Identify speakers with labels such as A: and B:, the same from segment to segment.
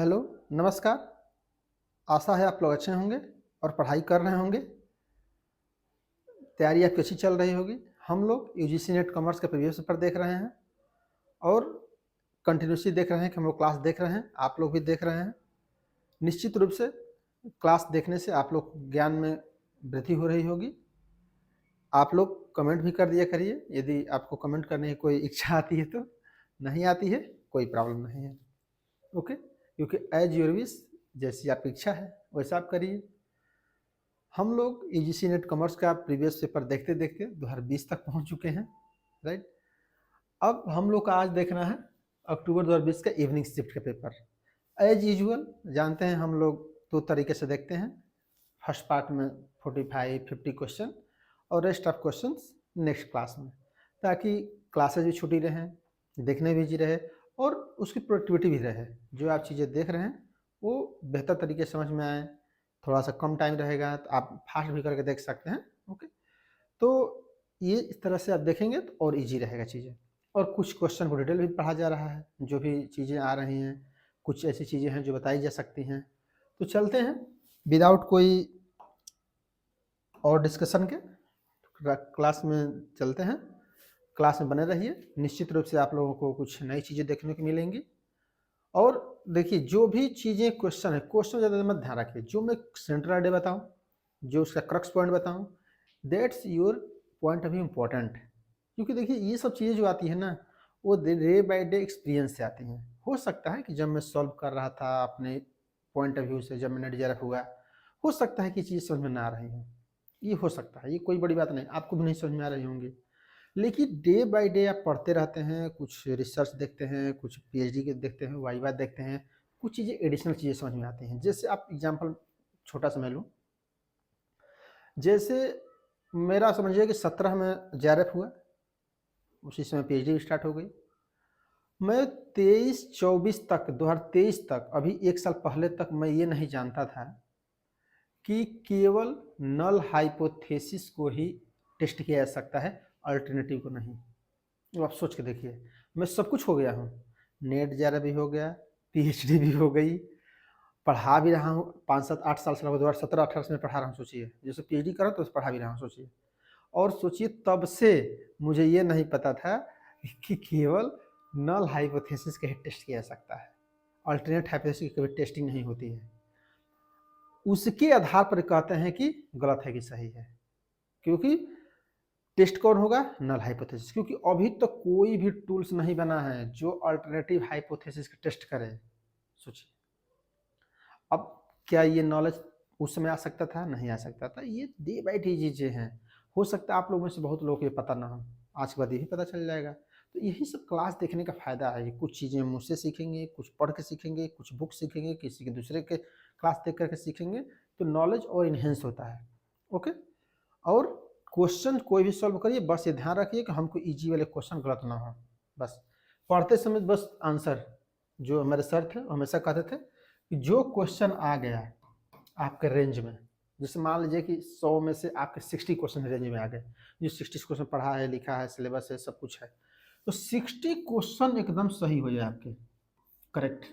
A: Hello, नमस्कार। आशा है आप लोग अच्छे होंगे और पढ़ाई कर रहे होंगे। तैयारी आपकी अच्छी चल रही होगी। हम लोग यूजीसी नेट कॉमर्स के प्रीवियस पेपर देख रहे हैं और कंटिन्यूसली देख रहे हैं कि हम लोग क्लास देख रहे हैं, आप लोग भी देख रहे हैं। निश्चित रूप से क्लास देखने से आप लोग ज्ञान में वृद्धि हो रही होगी। आप लोग कमेंट भी कर दिया करिए यदि आपको कमेंट करने की कोई इच्छा आती है तो। नहीं आती है कोई प्रॉब्लम नहीं है, ओके। क्योंकि एज योर विश, जैसी आपकी इच्छा है वैसा आप करिए। हम लोग यूजीसी नेट कॉमर्स का प्रीवियस पेपर देखते देखते 2020 तक पहुंच चुके हैं, राइट। अब हम लोग का आज देखना है अक्टूबर 2020 का इवनिंग शिफ्ट का पेपर। एज यूजुअल जानते हैं हम लोग दो तरीके से देखते हैं। फर्स्ट पार्ट में 45-50 क्वेश्चन और rest of question next class में, ताकि क्लासेज भी छुट्टी रहें, देखने भी जी रहे और उसकी प्रोडक्टिविटी भी रहे। जो आप चीज़ें देख रहे हैं वो बेहतर तरीके से समझ में आए। थोड़ा सा कम टाइम रहेगा तो आप फास्ट भी करके देख सकते हैं, ओके। तो ये इस तरह से आप देखेंगे तो और इजी रहेगा चीज़ें। और कुछ क्वेश्चन को डिटेल भी पढ़ा जा रहा है, जो भी चीज़ें आ रही हैं, कुछ ऐसी चीज़ें हैं जो बताई जा सकती हैं। तो चलते हैं विदाउट कोई और डिस्कशन के क्लास में चलते हैं। क्लास में बने रहिए, निश्चित रूप से आप लोगों को कुछ नई चीज़ें देखने को मिलेंगी। और देखिए जो भी चीज़ें क्वेश्चन है, क्वेश्चन ज़्यादा मत ध्यान रखिए। जो मैं सेंट्रल आइडिया बताऊँ, जो उसका क्रक्स पॉइंट बताऊँ, that's your point of view important. क्योंकि देखिए ये सब चीज़ें जो आती है ना, वो डे बाय डे एक्सपीरियंस से आती हैं। हो सकता है कि जब मैं सॉल्व कर रहा था अपने पॉइंट ऑफ व्यू से, जब मैंने डिजर्व हुआ, हो सकता है कि चीज़ समझ में ना आ रही हो। ये हो सकता है, ये कोई बड़ी बात नहीं, आपको भी नहीं समझ में आ रही होंगी। लेकिन डे बाय डे आप पढ़ते रहते हैं, कुछ रिसर्च देखते हैं, कुछ पीएचडी के देखते हैं, वाइवा देखते हैं, कुछ चीज़ें एडिशनल चीज़ें समझ में आती हैं। जैसे आप एग्जांपल छोटा सा मैं लूँ, जैसे मेरा समझिए कि 17 में जेआरएफ हुआ, उसी समय पीएचडी स्टार्ट हो गई। मैं 23-24 तक, 2023 तक, अभी एक साल पहले तक मैं ये नहीं जानता था कि केवल नल हाइपोथेसिस को ही टेस्ट किया जा सकता है, अल्टरनेटिव को नहीं। अब आप सोच के देखिए, मैं सब कुछ हो गया हूँ, नेट जेआरएफ भी हो गया, पीएचडी भी हो गई, पढ़ा भी रहा हूँ 5-7-8 साल से, लगभग 2017-18 से मैं पढ़ा रहा हूँ। सोचिए, जैसे पीएचडी कर रहा हूँ तो पढ़ा भी रहा हूँ, सोचिए। और सोचिए तब से मुझे ये नहीं पता था कि केवल नल हाइपोथेसिस का ही टेस्ट किया जा सकता है, अल्टरनेट हाइपोथेसिस की कभी टेस्टिंग नहीं होती है। उसके आधार पर कहते हैं कि गलत है कि सही है। क्योंकि टेस्ट कौन होगा? Null hypothesis. क्योंकि अभी तक तो कोई भी टूल्स नहीं बना है जो अल्टरनेटिव हाइपोथेसिस का टेस्ट करे। सोचिए, अब क्या ये नॉलेज उस समय आ सकता था? नहीं आ सकता था। ये डे बाई डे चीज़ें हैं। हो सकता है आप लोगों में से बहुत लोगों को ये पता ना हो, आज के बाद ये भी पता चल जाएगा। तो यही सब क्लास देखने का फ़ायदा है। कुछ चीज़ें मुझसे सीखेंगे, कुछ पढ़ के सीखेंगे, कुछ बुक सीखेंगे, किसी के दूसरे के क्लास देख करके सीखेंगे, तो नॉलेज और इन्हेंस होता है, ओके। और क्वेश्चन कोई भी सॉल्व करिए, बस ये ध्यान रखिए कि हमको इजी वाले क्वेश्चन गलत ना हो। बस पढ़ते समय बस आंसर, जो हमारे सर थे हमेशा कहते थे कि जो क्वेश्चन आ गया आपके रेंज में, जैसे मान लीजिए कि 100 में से आपके 60 क्वेश्चन रेंज में आ गए, जो 60 क्वेश्चन पढ़ा है, लिखा है, सिलेबस है, सब कुछ है, तो 60 क्वेश्चन एकदम सही हो जाए आपके, करेक्ट,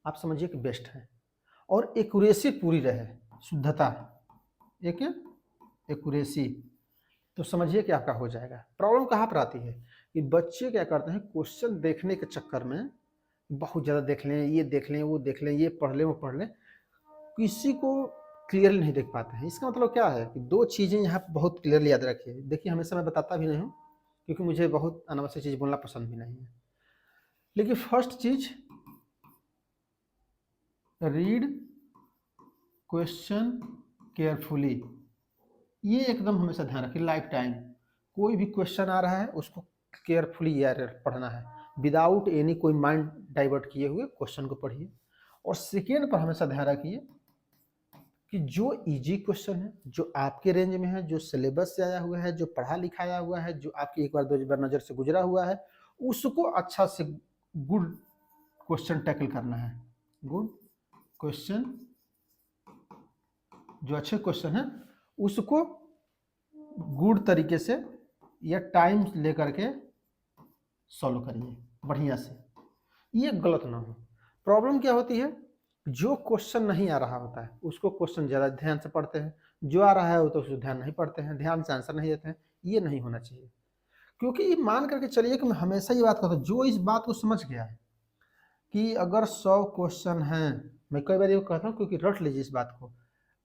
A: आप समझिए कि बेस्ट है। और एक्यूरेसी पूरी रहे, शुद्धता, एक एक्यूरेसी, तो समझिए कि आपका हो जाएगा। प्रॉब्लम कहाँ पर आती है कि बच्चे क्या करते हैं, क्वेश्चन देखने के चक्कर में बहुत ज़्यादा देख लें, ये देख लें, वो देख लें, ये पढ़ लें, वो पढ़ लें, किसी को क्लियरली नहीं देख पाते हैं। इसका मतलब क्या है कि दो चीज़ें यहाँ पर बहुत क्लियरली याद रखिए। देखिए, हमेशा मैं बताता भी नहीं हूँ क्योंकि मुझे बहुत अनावश्यक चीज़ बोलना पसंद भी नहीं है। लेकिन फर्स्ट चीज, रीड क्वेश्चन केयरफुली, ये एकदम हमेशा ध्यान रखिए। लाइफ टाइम कोई भी क्वेश्चन आ रहा है उसको केयरफुली यार पढ़ना है, विदाउट एनी कोई माइंड डाइवर्ट किए हुए क्वेश्चन को पढ़िए। और सेकेंड पर हमेशा ध्यान रखिए कि जो इजी क्वेश्चन है, जो आपके रेंज में है, जो सिलेबस से आया हुआ है, जो पढ़ा लिखाया हुआ है, जो आपकी एक बार दो बार नज़र से गुजरा हुआ है, उसको अच्छा से गुड क्वेश्चन टैकल करना है। गुड क्वेश्चन, जो अच्छे क्वेश्चन है उसको गुड तरीके से या टाइम लेकर के सॉल्व करिए बढ़िया से, ये गलत ना हो। प्रॉब्लम क्या होती है, जो क्वेश्चन नहीं आ रहा होता है उसको क्वेश्चन ज़्यादा ध्यान से पढ़ते हैं, जो आ रहा है वो तो उसको ध्यान नहीं पढ़ते हैं, ध्यान से आंसर नहीं देते हैं। ये नहीं होना चाहिए, क्योंकि ये मान करके चलिए कि मैं हमेशा ये बात करता हूँ, जो इस बात को समझ गया है कि अगर 100 क्वेश्चन हैं, मैं कई बार ये कहता हूँ, क्योंकि रट लीजिए इस बात को,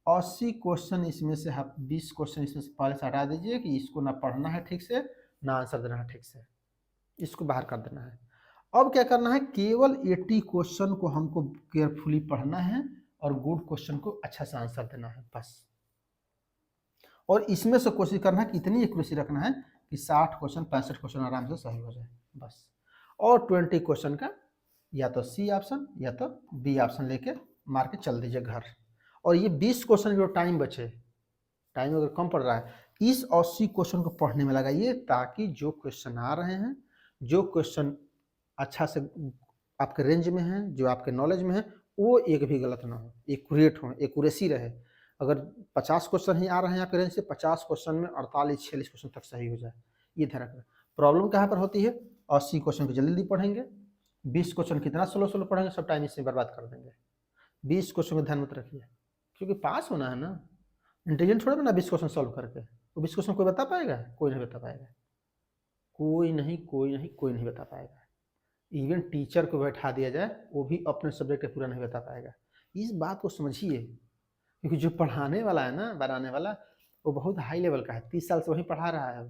A: 80 क्वेश्चन इसमें से 20 क्वेश्चन इसमें से पहले से हटा दीजिए कि इसको ना पढ़ना है ठीक से, ना आंसर देना है ठीक से, इसको बाहर कर देना है। अब क्या करना है, केवल 80 क्वेश्चन को हमको केयरफुली पढ़ना है और गुड क्वेश्चन को अच्छा से आंसर देना है बस। और इसमें से कोशिश करना है कि इतनी एक्यूरेसी रखना है कि 60 क्वेश्चन 65 क्वेश्चन आराम से सही हो जाए बस। और 20 क्वेश्चन का या तो सी ऑप्शन या तो बी ऑप्शन लेके मार के चल दीजिए घर। और ये 20 क्वेश्चन जो टाइम बचे, टाइम अगर कम पड़ रहा है, इस 80 क्वेश्चन को पढ़ने में लगाइए, ताकि जो क्वेश्चन आ रहे हैं, जो क्वेश्चन अच्छा से आपके रेंज में है, जो आपके नॉलेज में है, वो एक भी गलत ना हो, एक्यूरेट हो, एक्यूरेसी रहे। अगर 50 क्वेश्चन ही आ रहे हैं आपके रेंज से, 50 क्वेश्चन में 48-46 क्वेश्चन तक सही हो जाए, ये ध्यान रखना। प्रॉब्लम कहाँ पर होती है, 80 क्वेश्चन को जल्दी पढ़ेंगे, 20 क्वेश्चन कितना स्लो स्लो पढ़ेंगे, सब टाइम इससे बर्बाद कर देंगे। 20 क्वेश्चन को ध्यान मत रखिए, क्योंकि पास होना है ना, इंटेलिजेंट थोड़ा ना 20 क्वेश्चन सॉल्व करके। वो 20 क्वेश्चन कोई बता पाएगा? कोई नहीं बता पाएगा, कोई नहीं, कोई नहीं, कोई नहीं बता पाएगा। इवन टीचर को बैठा दिया जाए, वो भी अपने सब्जेक्ट पूरा नहीं बता पाएगा। इस बात को समझिए, क्योंकि जो पढ़ाने वाला है ना, बनाने वाला, वो बहुत हाई लेवल का है, 30 साल से वही पढ़ा रहा है,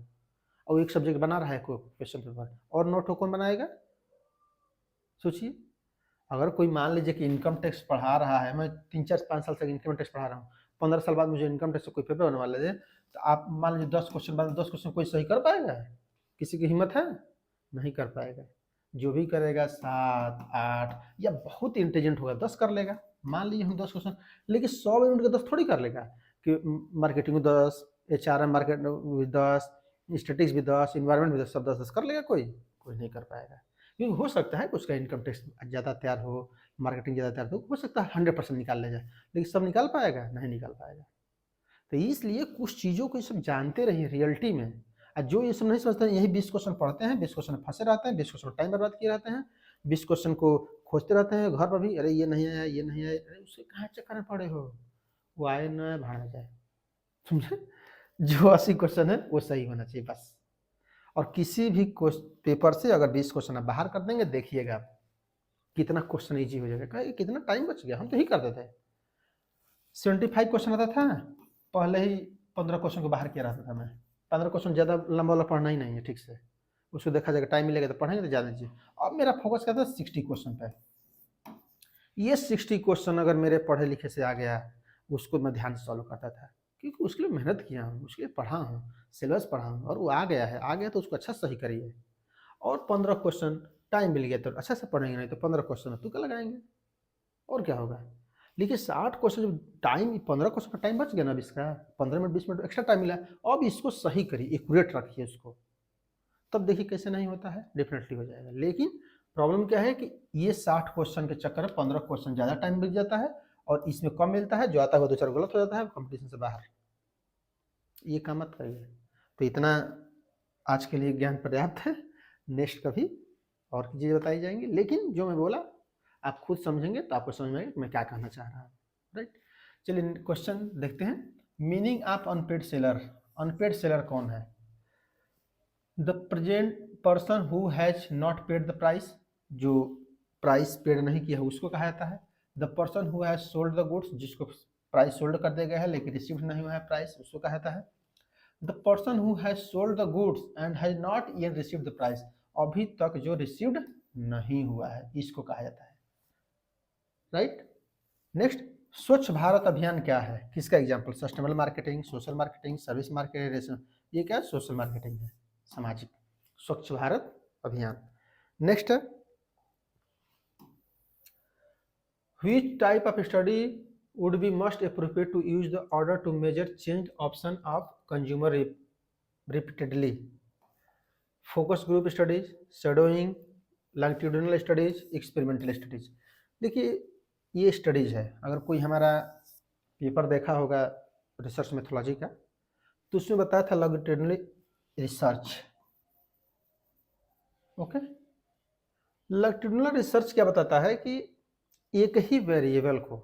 A: और एक सब्जेक्ट बना रहा है कोई क्वेश्चन पेपर, और नोट कौन बनाएगा? सोचिए, अगर कोई मान लीजिए कि इनकम टैक्स पढ़ा रहा है, मैं 3-4-5 साल से इनकम टैक्स पढ़ा रहा हूँ, 15 साल बाद मुझे इनकम टैक्स से कोई पेपर बनवा ले, तो आप मान लीजिए 10 क्वेश्चन बाद 10 क्वेश्चन कोई सही कर पाएगा? किसी की हिम्मत है? नहीं कर पाएगा। जो भी करेगा 7, 8 या बहुत इंटेलिजेंट होगा 10 कर लेगा। मान लीजिए हम 10 क्वेश्चन, लेकिन 100 में उनके 10 थोड़ी कर लेगा, कि मार्केटिंग में 10, HRM मार्केट में 10, स्टेटिक्स भी 10, इन्वायरमेंट भी 10, सब 10-10 कर लेगा कोई? कोई नहीं कर पाएगा। क्योंकि हो सकता है कि उसका इनकम टैक्स ज़्यादा तैयार हो, मार्केटिंग ज़्यादा तैयार हो सकता है 100% निकाल ले जाए, लेकिन सब निकाल पाएगा? नहीं निकाल पाएगा। तो इसलिए कुछ चीज़ों को ये सब जानते रहिए रियलिटी में। और जो ये सब नहीं समझते हैं, यही 20 क्वेश्चन पढ़ते हैं, 20 क्वेश्चन फंसे रहते हैं, 20 क्वेश्चन टाइम बर्बाद किए रहते हैं, 20 क्वेश्चन को खोजते रहते हैं घर पर भी, अरे ये नहीं आया, ये नहीं आया, अरे उसके कहाँ चक्कर में पड़े हो, वो आए ना भाड़ा जाए, समझे? जो 80 क्वेश्चन है वो सही होना चाहिए बस। और किसी भी पेपर से अगर 20 क्वेश्चन आप बाहर कर देंगे, देखिएगा आप कितना क्वेश्चन ईजी हो जाएगा। कहा कितना टाइम बच गया, हम तो ही करते थे। 75 क्वेश्चन आता था, पहले ही 15 क्वेश्चन को बाहर किया रहता था मैं। 15 क्वेश्चन ज़्यादा लंबा वाला पढ़ना ही नहीं है ठीक से, उसको देखा जाएगा, टाइम मिलेगा तो पढ़ेंगे तो ज़्यादा चाहिए। अब मेरा फोकस क्या था, 60 क्वेश्चन पे। ये 60 क्वेश्चन अगर मेरे पढ़े लिखे से आ गया, उसको मैं ध्यान से सॉल्व करता था, क्योंकि उसके लिए मेहनत किया हूँ, उसके लिए पढ़ा हूँ, सिलेबस पढ़ा हूँ, और वो आ गया है, आ गया तो उसको अच्छा सही करिए। और 15 क्वेश्चन टाइम मिल गया तो अच्छा से पढ़ेंगे, नहीं तो 15 क्वेश्चन तुक्का लगाएंगे, और क्या होगा। लेकिन 60 क्वेश्चन जब टाइम, 15 क्वेश्चन का टाइम बच गया ना, अब इसका 15 मिनट 20 मिनट एक्स्ट्रा टाइम मिला, अब इसको सही करिए, एक्यूरेट रखिए उसको, तब देखिए कैसे नहीं होता है, डेफिनेटली हो जाएगा। लेकिन प्रॉब्लम क्या है कि ये 60 क्वेश्चन के चक्कर में 15 क्वेश्चन ज़्यादा टाइम मिल जाता है, और इसमें कम मिलता है, जो आता है वो 2-4 गलत हो जाता है, कंपटीशन से बाहर। ये काम मत करिए। तो इतना आज के लिए ज्ञान पर्याप्त है, नेक्स्ट कभी और चीज़ें बताई जाएंगी, लेकिन जो मैं बोला आप खुद समझेंगे तो आपको समझ में आएगा कि मैं क्या कहना चाह रहा हूँ, राइट। चलिए क्वेश्चन देखते हैं। Meaning of unpaid seller, unpaid seller कौन है? The present person who has not paid the price, जो प्राइस पेड नहीं किया है उसको कहा जाता है। The person who has sold the goods, जिसको प्राइस सोल्ड कर दिया गया है लेकिन रिसीव नहीं हुआ है प्राइस, उसको कहा जाता है। The person who has sold the goods and has not yet received the price, अभी तक जो रिसीव्ड नहीं हुआ है, इसको कहा जाता है, राइट। नेक्स्ट, स्वच्छ भारत अभियान क्या है, किसका example? Sustainable marketing, social marketing, service marketing, ये क्या है? सोशल मार्केटिंग है, सामाजिक, स्वच्छ भारत अभियान। नेक्स्ट है, which type of study would be most appropriate to use the order to measure change option of consumer repeatedly? Focus group studies, shadowing, longitudinal studies, experimental studies. देखिए ये स्टडीज है, अगर कोई हमारा पेपर देखा होगा रिसर्च मेथोलॉजी का, तो उसमें बताया था longitudinal research, okay. Longitudinal research क्या बताता है कि एक ही वेरिएबल को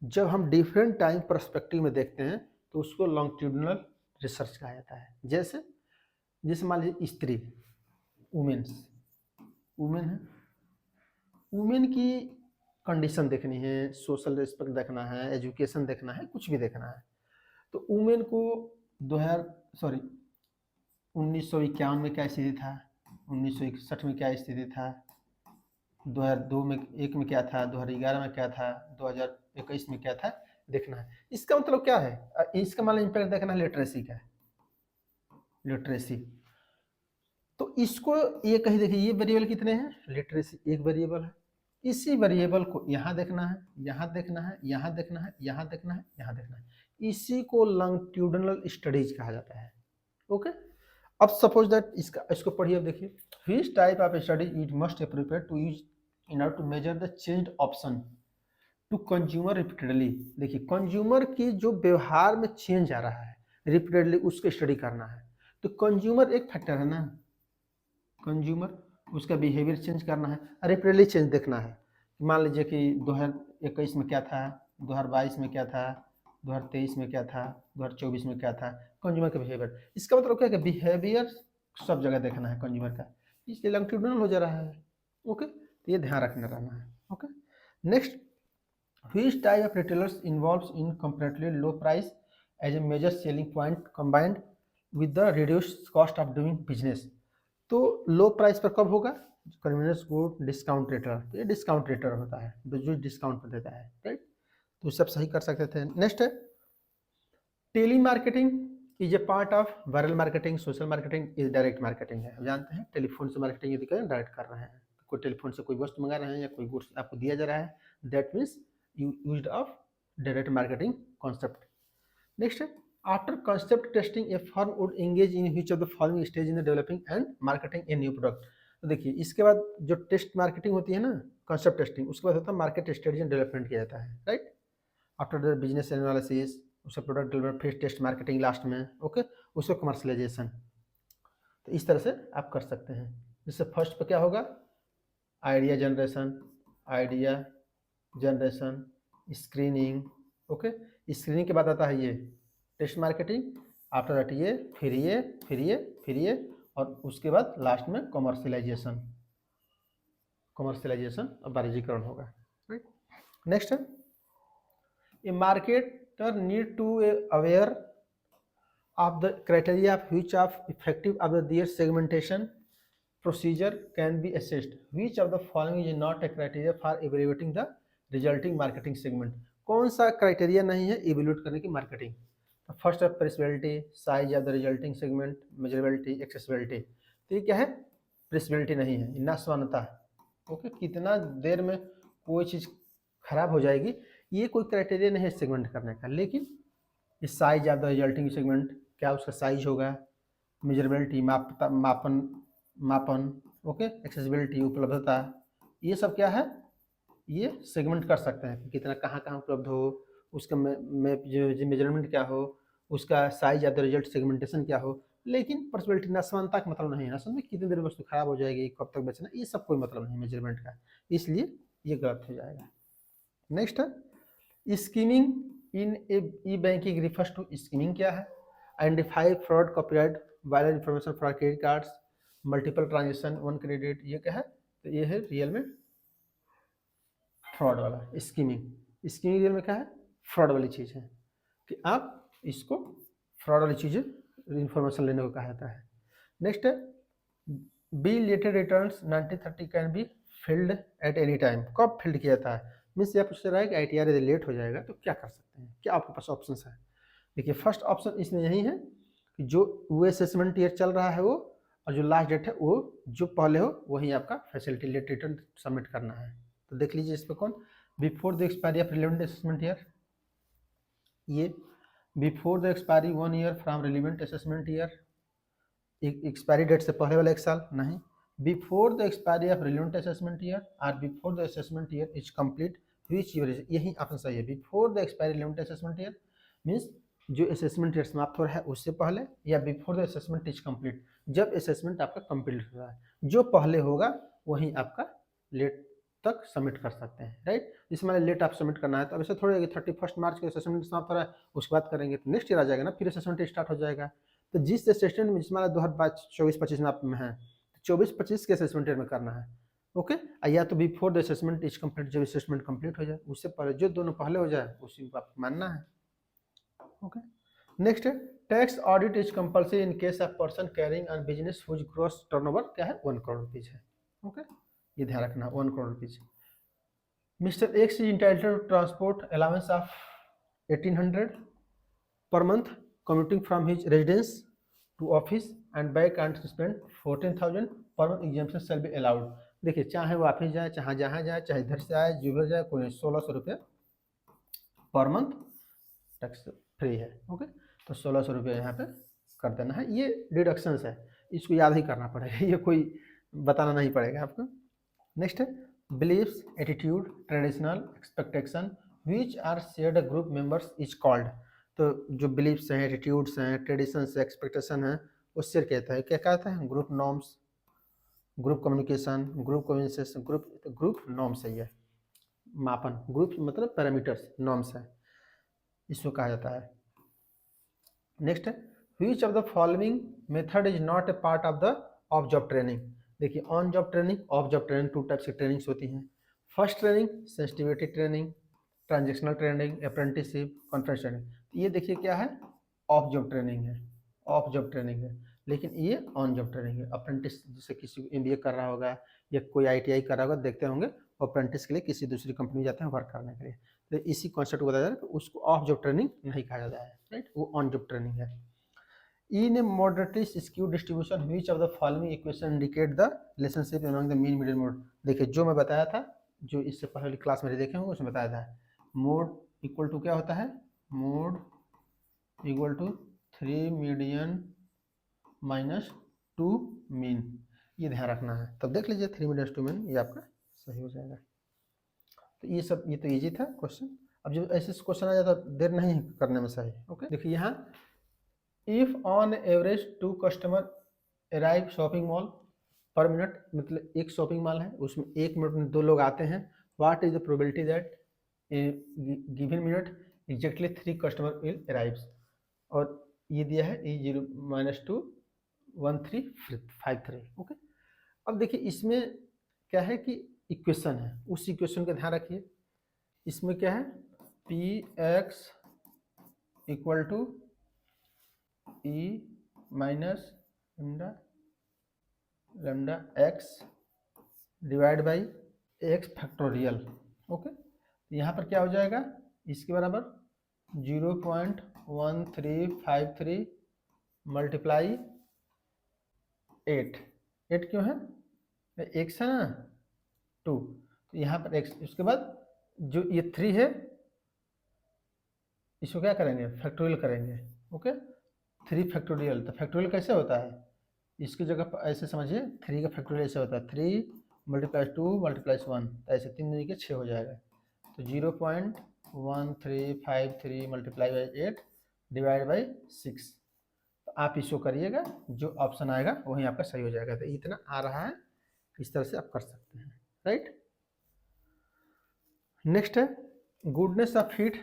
A: जब हम डिफरेंट टाइम पर्सपेक्टिव में देखते हैं तो उसको लॉन्गिट्यूडिनल रिसर्च कहा जाता है। जैसे जैसे मान लीजिए स्त्री, वुमेन्स, वुमेन है, वुमेन की कंडीशन देखनी है, सोशल रिस्पेक्ट देखना है, एजुकेशन देखना है, कुछ भी देखना है, तो वुमेन को 1951 में क्या स्थिति था, 1961 में क्या स्थिति था, 2002 में एक में क्या था, 2011 में क्या था, 2021 में क्या था, देखना है। इसका मतलब क्या है, इसका मतलब इम्पैक्ट देखना है लिटरेसी का, लिटरेसी। तो इसको ये कहीं देखिए, ये वेरिएबल कितने हैं, लिटरेसी एक वेरिएबल है, इसी वेरिएबल को यहाँ देखना है, यहाँ देखना है, यहाँ देखना है, यहाँ देखना है, यहाँ देखना है, इसी को लॉन्गिट्यूडिनल स्टडीज कहा जाता है। ओके, अब सपोज दैट इसको पढ़िए, अब देखिए, which type of study it must prepare to use in order to measure the changed option to consumer repeatedly. देखिए, कंज्यूमर की जो व्यवहार में चेंज आ रहा है रिपीटेडली, उसको स्टडी करना है। तो कंज्यूमर एक फैक्टर है ना, कंज्यूमर, उसका बिहेवियर चेंज करना है, रिपीटेडली चेंज देखना है। मान लीजिए कि 2021 में क्या था, 2022 में क्या था, 2023 में क्या था, 2024 में क्या था, कंज्यूमर का बिहेवियर। इसका मतलब क्या है कि बिहेवियर सब जगह देखना है कंज्यूमर का, इसलिए लॉन्गिट्यूडिनल हो जा रहा है। ओके, तो ये ध्यान रखना रहना है। Okay, next, which type of retailers involves in comparatively low price as a major selling point combined with the reduced cost of doing business. तो लो प्राइस पर कब होगा, कन्वीनियंस गुड डिस्काउंट रेटर, तो ये डिस्काउंट रेटर होता है जो discount पर देता है, राइट। तो सब सही कर सकते थे। नेक्स्ट है, telemarketing is a part of viral marketing, social marketing is direct marketing है। जानते हैं टेलीफोन से मार्केटिंग यदि करें, डायरेक्ट कर रहे हैं, कोई टेलीफोन से कोई वस्तु मंगा रहे हैं या कोई गुड्स आपको दिया जा रहा है, that means used of direct marketing concept. Next है, after concept testing a firm would engage in which of the following stage in the developing and marketing a new product. तो देखिए, इसके बाद जो टेस्ट मार्केटिंग होती है ना, concept testing, उसके बाद होता है मार्केट स्ट्रेटजी एंड डेवलपमेंट किया जाता है, right. After the business analysis, उसका प्रोडक्ट डेवलपमेंट, फिर टेस्ट मार्केटिंग लास्ट में, ओके, उसको कमर्शलाइजेशन। तो इस तरह से आप कर सकते हैं। जैसे फर्स्ट पे क्या होगा, idea generation, idea generation, screening, okay, screening के बाद आता है ये टेस्ट मार्केटिंग, आफ्टर दैट ये, फिर ये, फिर ये, फिर ये, और उसके बाद लास्ट में कमर्शियलाइजेशन, कमर्शियलाइजेशन और वाणिज्यीकरण होगा, राइट। नेक्स्ट है, a marketer need to aware of the criteria of which of effective of the there segmentation procedure can be assessed, which of the following is not a criteria for evaluating the resulting marketing segment। कौन सा criteria नहीं है evaluate करने की marketing. First है प्रेसिबिलिटी, size of the resulting segment, measurability, accessibility. तो ये क्या है, प्रेसिबिलिटी नहीं है, नाशवानता। ओके, कितना देर में कोई चीज़ खराब हो जाएगी, ये कोई क्राइटेरिया नहीं है सेगमेंट करने का। लेकिन इस size of the resulting segment, क्या उसका साइज होगा, मेजरेबिलिटी मापन, ओके, एक्सेसिबिलिटी उपलब्धता, ये सब क्या है, ये सेगमेंट कर सकते हैं कि कितना कहाँ कहाँ उपलब्ध हो, उसका जो मेजरमेंट क्या हो, उसका साइज या द रिजल्ट सेगमेंटेशन क्या हो। लेकिन पर्सबिलिटी नाशवानता का मतलब नहीं है, नाशवान में कितनी देर में वस्तु खराब हो जाएगी, कब तक बेचना, ये सब कोई मतलब नहीं मेजरमेंट का, इसलिए ये गलत हो जाएगा। नेक्स्ट है, skimming in e banking refers to, skimming क्या है, identify fraud, copyright, violent information for credit cards, multiple transaction, one credit, ये क्या है, तो ये है रियल में फ्रॉड वाला स्कीमिंग। स्कीमिंग रियल में क्या है, फ्रॉड वाली चीज़ है कि आप इसको फ्रॉड वाली चीज़ें इंफॉर्मेशन लेने को कहा जाता है। नेक्स्ट है, be related returns 90-30 can be filled at any time. कब फिल्ड किया जाता है, मीन्स यह पूछ रहा है कि ITR यदि लेट हो जाएगा तो क्या कर सकते हैं, क्या आपके पास ऑप्शन है। देखिए, फर्स्ट ऑप्शन इसमें यही है कि जो वो असेसमेंट ईयर चल रहा है वो, और जो लास्ट डेट है वो जो पहले हो वही आपका फैसिलिटी लेट रिटर्न सबमिट करना है। तो देख लीजिए इस पर कौन, before the expiry of relevant assessment year, ये before the expiry 1 year from relevant assessment year, expiry date से पहले वाला 1 साल नहीं, before the expiry of relevant assessment year और before the assessment year is complete which year is, यही option सही है। Before the expiry relevant assessment year means जो असेसमेंट ईयर समाप्त हो रहा है उससे पहले, या before the assessment is complete, जब असेसमेंट आपका कंप्लीट हो रहा है, जो पहले होगा वही आपका लेट तक सबमिट कर सकते हैं, राइट। जिसमें मैंने लेट आप सबमिट करना है तो अब ऐसे थोड़ी 31 मार्च के असेसमेंट समाप्त हो रहा है, उसके बाद करेंगे तो नेक्स्ट ईयर आ जाएगा ना, फिर असेसमेंट स्टार्ट हो जाएगा। तो जिस असेसमेंट में जिसमें 2024-25 में आप में है, 24-25 के असेसमेंट में करना है, ओके। या तो before the assessment is complete, जब असेसमेंट कंप्लीट हो जाए उससे पहले, जो दोनों पहले हो जाए उसी को आपको मानना है, ओके। नेक्स्ट है tax audit is compulsory in case of person carrying on business whose gross turnover क्या है 1 करोड़ रुपीज है, ओके। ये ध्यान रखना 1 crore rupees. Mister X is entitled to transport allowance of 1800 per month commuting from his residence to office and back and spend 14,000 per month exemption shall be allowed। देखिए चाहे वो office जाए, चाहे जहाँ जाए, चाहे इधर से आए, जिधर जाए, कोई 1600 रुपये पर मंथ टैक्स फ्री है, ओके। तो 1600 रुपये यहाँ पे कर देना है, ये डिडक्शंस है, इसको याद ही करना पड़ेगा, ये कोई बताना नहीं पड़ेगा आपको। नेक्स्ट है believes, attitude, traditional, expectation which are shared group members is called. तो जो बिलीव्स हैं, एटीट्यूड्स हैं, ट्रेडिशंस, एक्सपेक्टेशन है, उससे कहता है, क्या कहता है, group norms, group communication, group communication, group norms है, ये मापन, ग्रुप मतलब पैरामीटर्स, नॉर्म्स है, इसको कहा जाता है। नेक्स्ट है which of the following method is not a part of the off job training. देखिए on job training, off job training, 2 types की ट्रेनिंग्स होती हैं। First training sensitivity training, transactional training, apprenticeship, conference training. ये देखिए क्या है, off job training है, off job training है, लेकिन ये ऑन जॉब ट्रेनिंग है। अप्रेंटिस जैसे किसी MBA कर रहा होगा या कोई ITI कर रहा होगा, देखते होंगे अप्रेंटिस के लिए किसी दूसरी कंपनी में जाते हैं वर्क करने के लिए, तो इसी कॉन्सेप्ट को बताया जा रहा है कि उसको ऑफ जॉब ट्रेनिंग नहीं कहा जाता है, राइट, वो ऑन जॉब ट्रेनिंग है। In a moderately skewed distribution, which of the following equation indicate the relationship among the mean median mode। देखिए जो मैं बताया था, जो इससे पहले क्लास में देखे होंगे उसमें बताया था, मोड इक्वल टू क्या होता है, mode equal to 3 median minus 2 mean, ये ध्यान रखना है। तब देख लीजिए 3 मीडियन 2 मीन, ये आपका सही हो जाएगा। तो ये सब, ये तो इजी था क्वेश्चन। अब जब ऐसे क्वेश्चन आ जाता देर नहीं करने में सही, ओके। देखिए यहाँ if on average 2 customer arrive shopping mall पर मिनट, मतलब एक शॉपिंग मॉल है उसमें 1 मिनट में 2 लोग आते हैं, what is the probability that given minute exactly 3 customer will arrives. और ये दिया है E0 - 2 1353, ओके। अब देखिए इसमें क्या है कि इक्वेशन है, उस इक्वेशन का ध्यान रखिए। इसमें क्या है, Px equal to E minus lambda x divide by x factorial, okay. यहाँ पर क्या हो जाएगा, इसके बराबर 0.1353 मल्टीप्लाई 8 क्यों है, x है ना 2, तो यहाँ पर x, उसके बाद जो ये 3 है इसको क्या करेंगे, फैक्टोरियल करेंगे, ओके। 3 फैक्टोरियल, तो फैक्टोरियल कैसे होता है, इसकी जगह पर ऐसे समझिए, 3 का फैक्टोरियल ऐसे होता है 3 × 2 × 1, तो ऐसे 3 दूनी के 6 हो जाएगा। तो 0.1353 मल्टीप्लाई बाई 8 डिवाइड बाई 6, तो आप इसको करिएगा, जो ऑप्शन आएगा वही आपका सही हो जाएगा। तो इतना आ रहा है, इस तरह से आप कर सकते हैं, राइट। नेक्स्ट है गुडनेस ऑफ फिट,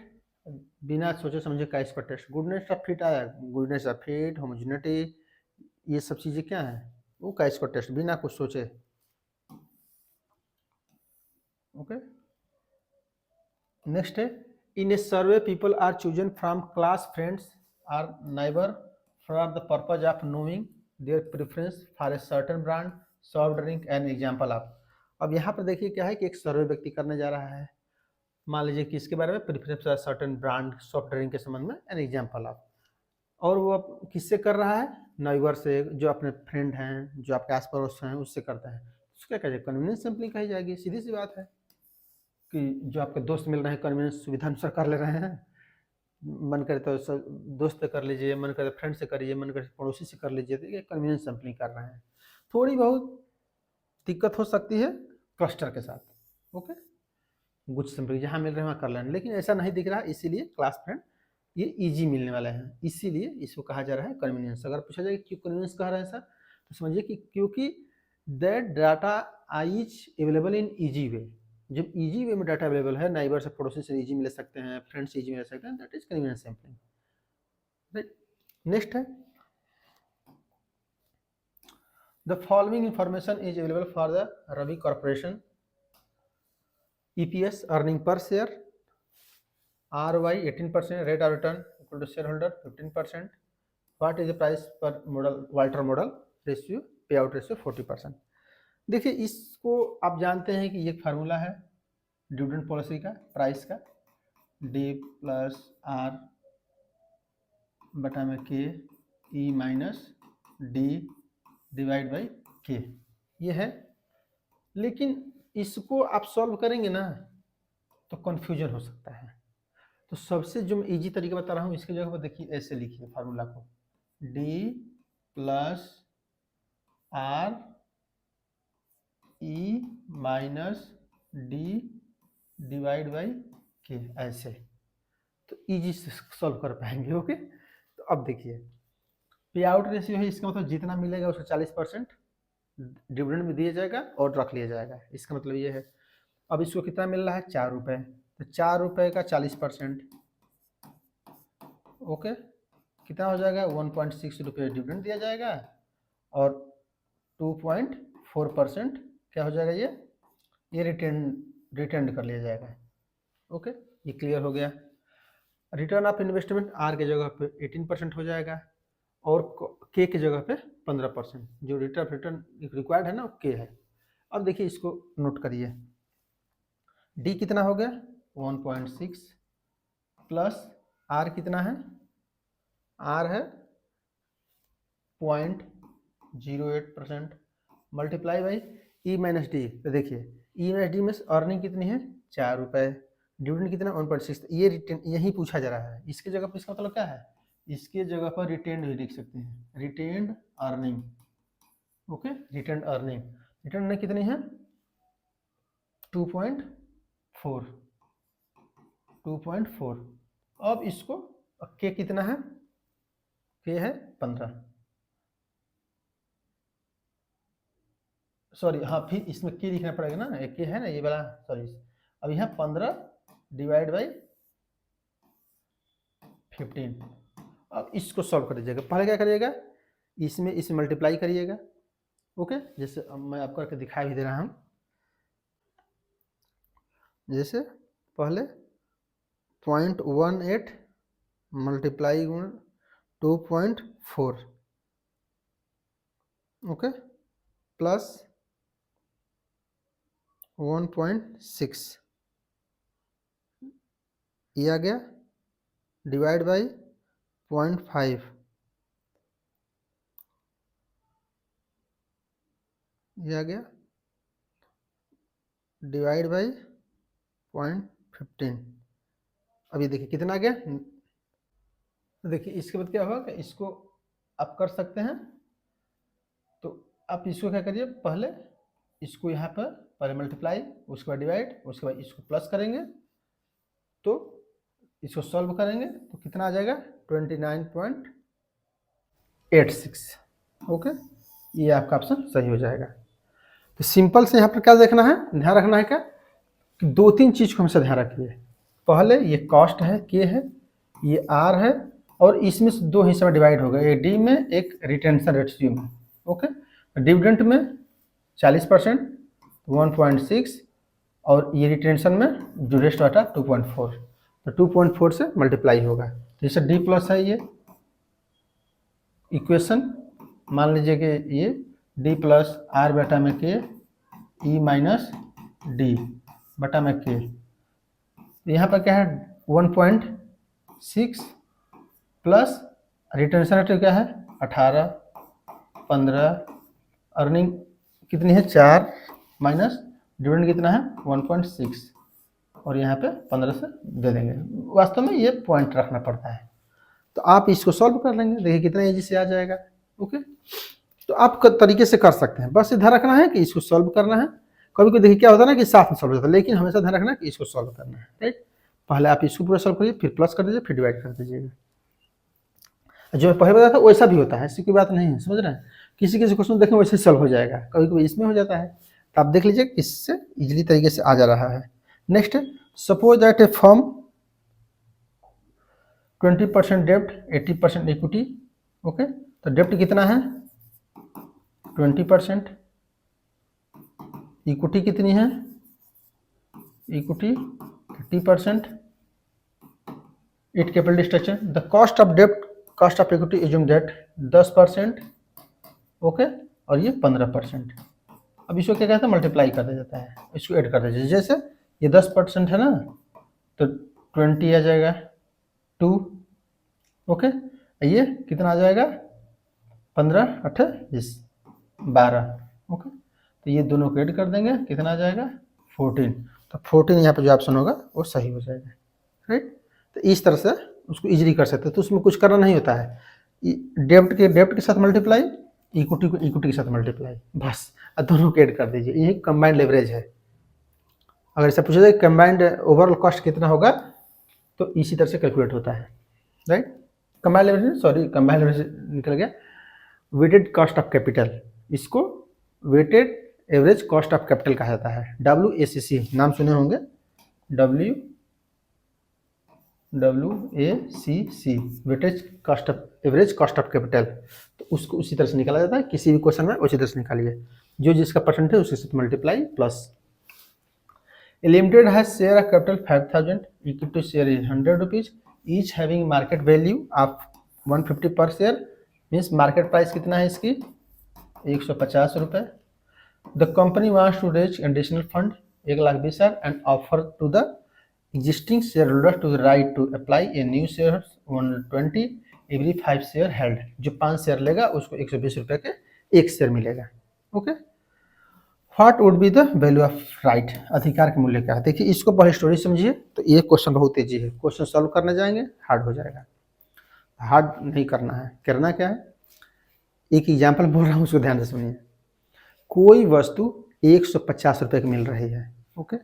A: बिना सोचे समझे का इसका टेस्ट। गुडनेस ऑफ फिट आया, गुडनेस ऑफ फिट, होमोजेनिटी, ये सब चीज़ें क्या है, वो का इसका टेस्ट बिना कुछ सोचे, ओके। नेक्स्ट है in a survey people are chosen from class, friends are neighbour for the purpose of knowing their preference for a certain brand soft drink and example of. अब यहाँ पर देखिए क्या है कि एक सर्वे व्यक्ति करने जा रहा है, मान लीजिए कि इसके बारे में preference certain brand soft drink के संबंध में एन एग्जाम्पल ऑफ, और वो किससे कर रहा है, नाइबर से, जो अपने फ्रेंड हैं, जो आपके आस पड़ोस हैं उससे करता है, उसको क्या कहेगा, कन्वीनियंस सैम्पलिंग कही जाएगी। सीधी सी बात है कि जो आपके दोस्त मिल रहे हैं कन्वीनियंस सुविधा अनुसार कर ले रहे हैं, मन करे तो दोस्त से कर लीजिए, मन करे फ्रेंड से करिए, मन करे पड़ोसी से कर लीजिए, तो ये कन्वीनियंस सैम्पलिंग कर रहे हैं। थोड़ी बहुत दिक्कत हो सकती है क्लस्टर के साथ, ओके, गुच्छ सैम्पलिंग जहाँ मिल रहे हैं वहाँ कर लेना, लेकिन ऐसा नहीं दिख रहा, इसीलिए क्लास फ्रेंड ये इजी मिलने वाला है, इसीलिए इसको कहा जा रहा है कन्वीनियंस। अगर पूछा जाए क्यों कन्वीनियंस कहा रहा है सर, तो समझिए कि क्योंकि that data is available in easy way, जब इजी वे में डाटा अवेलेबल है, नाइबर से पड़ोसी से इजी में ले सकते हैं, फ्रेंड से इजी में ले सकते हैं, that is convenience sampling, right. Next है the following information is available for the Ravi corporation EPS earning per share ROI 18%, rate of return equal to share holder 15%, what is the price per model Walter model ratio pay out ratio 40%। देखिए इसको आप जानते हैं कि ये formula है dividend policy का, price का, D प्लस R बटा में K E minus D divide by K, ये है। लेकिन इसको आप सॉल्व करेंगे ना तो कन्फ्यूजन हो सकता है, तो सबसे जो मैं इजी तरीका बता रहा हूँ इसकी जगह पर देखिए ऐसे लिखिए फार्मूला को, D plus R E minus D divide by K, ऐसे तो इजी से सॉल्व कर पाएंगे। ओके, तो अब देखिए पे आउट रेशियो है, इसका मतलब जितना मिलेगा उसका 40% डिविडेंड में दिया जाएगा और रख लिया जाएगा, इसका मतलब ये है। अब इसको कितना मिल रहा है 4 रुपये, तो 4 रुपये का 40%, ओके, कितना हो जाएगा 1.6 रुपये डिविडेंड दिया जाएगा और 2.4% क्या हो जाएगा, ये रिटर्न कर लिया जाएगा। ओके, ये क्लियर हो गया। रिटर्न ऑफ इन्वेस्टमेंट आर के जगह पे 18% हो जाएगा और के की जगह पे 15%, जो रिटर्न ऑफ रिटर्न रिक्वायर्ड है ना वो के है। अब देखिए इसको नोट करिए, डी कितना हो गया 1.6 प्लस आर कितना है, आर है 0.08% multiply by E minus D. तो देखिए ई माइनस डी में अर्निंग कितनी है 4 रुपये, डिविडेंड कितना 1.6, ये रिटेन यही पूछा जा रहा है। इसके जगह पर इसका मतलब क्या है, इसके जगह पर रिटेन्ड भी लिख सकते हैं, retained earning. Okay, retained earning, retained earning कितनी है 2.4। अब इसको के कितना है, के है 15, सॉरी हाँ फिर इसमें के लिखना पड़ेगा ना, एक के है ना ये वाला, सॉरी। अब यहाँ 15 डिवाइड बाई 15। अब इसको सॉल्व कर दीजिएगा, पहले क्या करिएगा इसमें मल्टीप्लाई करिएगा। ओके, जैसे मैं आपको करके दिखा भी दे रहा हूँ, जैसे पहले 0.18 मल्टीप्लाई 2.4, ओके, प्लस 1.6 ये आ गया, डिवाइड बाई 0.5 ये आ गया, डिवाइड बाई 0.15। अभी देखिए कितना आ गया। देखिए इसके बाद क्या होगा कि इसको आप कर सकते हैं, तो आप इसको क्या करिए, पहले इसको यहाँ पर पहले मल्टीप्लाई, उसके बाद डिवाइड, उसके बाद इसको प्लस करेंगे, तो इसको सॉल्व करेंगे तो कितना आ जाएगा 29.86। ओके, ये आपका ऑप्शन सही हो जाएगा। तो सिंपल से यहाँ पर क्या देखना है, ध्यान रखना है क्या कि 2-3 चीज़ को हमेशा ध्यान रखिए। पहले ये कॉस्ट है, के है, ये आर है, और इसमें से 2 हिस्से में डिवाइड होगा, एक डी में एक रिटेंशन रेशियो में। ओके, डिविडेंड में 40% 1.6 और ये रिटेंशन में जो रेस्ट बटा 2.4, तो 2.4 से मल्टीप्लाई होगा। तो जैसे डी प्लस है, ये इक्वेशन मान लीजिए कि ये डी प्लस आर बटा में के ई माइनस डी बटा में के, यहाँ पर क्या है 1.6 प्लस रिटेंशन रेट क्या है 18, 15, अर्निंग कितनी है 4 माइनस डिविडेंड कितना है 1.6 और यहाँ पे 15 से दे देंगे। वास्तव में ये पॉइंट रखना पड़ता है, तो आप इसको सॉल्व कर लेंगे, देखिए कितना इजी से आ जाएगा। ओके, तो आप तरीके से कर सकते हैं, बस ध्यान रखना है कि इसको सॉल्व करना है। कभी कभी देखिए क्या होता है ना कि साथ में सॉल्व होता है, लेकिन हमेशा ध्यान रखना है कि इसको सॉल्व करना है, राइट। पहले आप इसको पूरा सॉल्व करिए, फिर प्लस कर दीजिए, फिर डिवाइड कर दीजिएगा। जो मैं पहले बताया था वैसा भी होता है, ऐसी कोई बात नहीं है, समझ रहे हैं। किसी क्वेश्चन देखें वैसे सॉल्व हो जाएगा, कभी कभी इसमें हो जाता है, तो आप देख लीजिए इससे इजीली तरीके से आ जा रहा है। Next, suppose that A firm 20% dept 80% equity. Okay, तो डेप्ट कितना है 20%, इक्विटी कितनी है equity 30%, it capital structure the cost of dept cost of equity assume date 10%। Okay, और ये 15%। अब इसको क्या कहते हैं मल्टीप्लाई कर दिया जाता है, इसको ऐड कर दिया जाता है। जैसे ये 10% है ना, तो 20 आ जाएगा 2। ओके, ये कितना आ जाएगा 15 28 12। ओके, तो ये दोनों को ऐड कर देंगे, कितना आ जाएगा 14। तो 14 यहाँ पे जो ऑप्शन होगा वो सही हो जाएगा, राइट। तो इस तरह से उसको इजीली कर सकते हैं। तो उसमें कुछ करना नहीं होता है, डेप्ट के साथ मल्टीप्लाई, इक्विटी को इक्विटी के साथ मल्टीप्लाई, बस दोनों को ऐड कर दीजिए। ये कंबाइंड लेवरेज है। अगर ऐसा पूछा जाए कंबाइंड ओवरऑल कॉस्ट कितना होगा, तो इसी तरह से कैलकुलेट होता है, right. Combined leverage, sorry combined leverage निकल गया। वेटेड कॉस्ट ऑफ कैपिटल, इसको weighted average cost of capital कहा जाता है। WACC नाम सुने होंगे, WACC weightage cost of average cost of capital. तो उसको उसी तरह से निकाला जाता है, किसी भी क्वेश्चन में उसी तरह से निकालिए, जो जिसका परसेंट है उसके साथ multiply plus. Limited has share of capital 5000, equity share is 100 rupees, each having market value of 150 पर शेयर, मीन्स मार्केट प्राइस कितना है इसकी 150 रुपये। The company wants to raise additional fund 1,20,000 and offer to the existing share holder to right to apply a new share 120 every 5 share held. जो 5 share लेगा उसको 120 रुपये के एक शेयर मिलेगा। Okay, what would be the value of right, अधिकार का मूल्य क्या है। देखिए इसको पहले स्टोरी समझिए, तो ये क्वेश्चन बहुत तेजी है, क्वेश्चन सॉल्व करने जाएंगे हार्ड हो जाएगा। हार्ड नहीं करना है, करना क्या है, एक एग्जाम्पल बोल रहा हूँ उसको ध्यान से सुनिए। कोई वस्तु 150 रुपये की मिल रही है, ओके,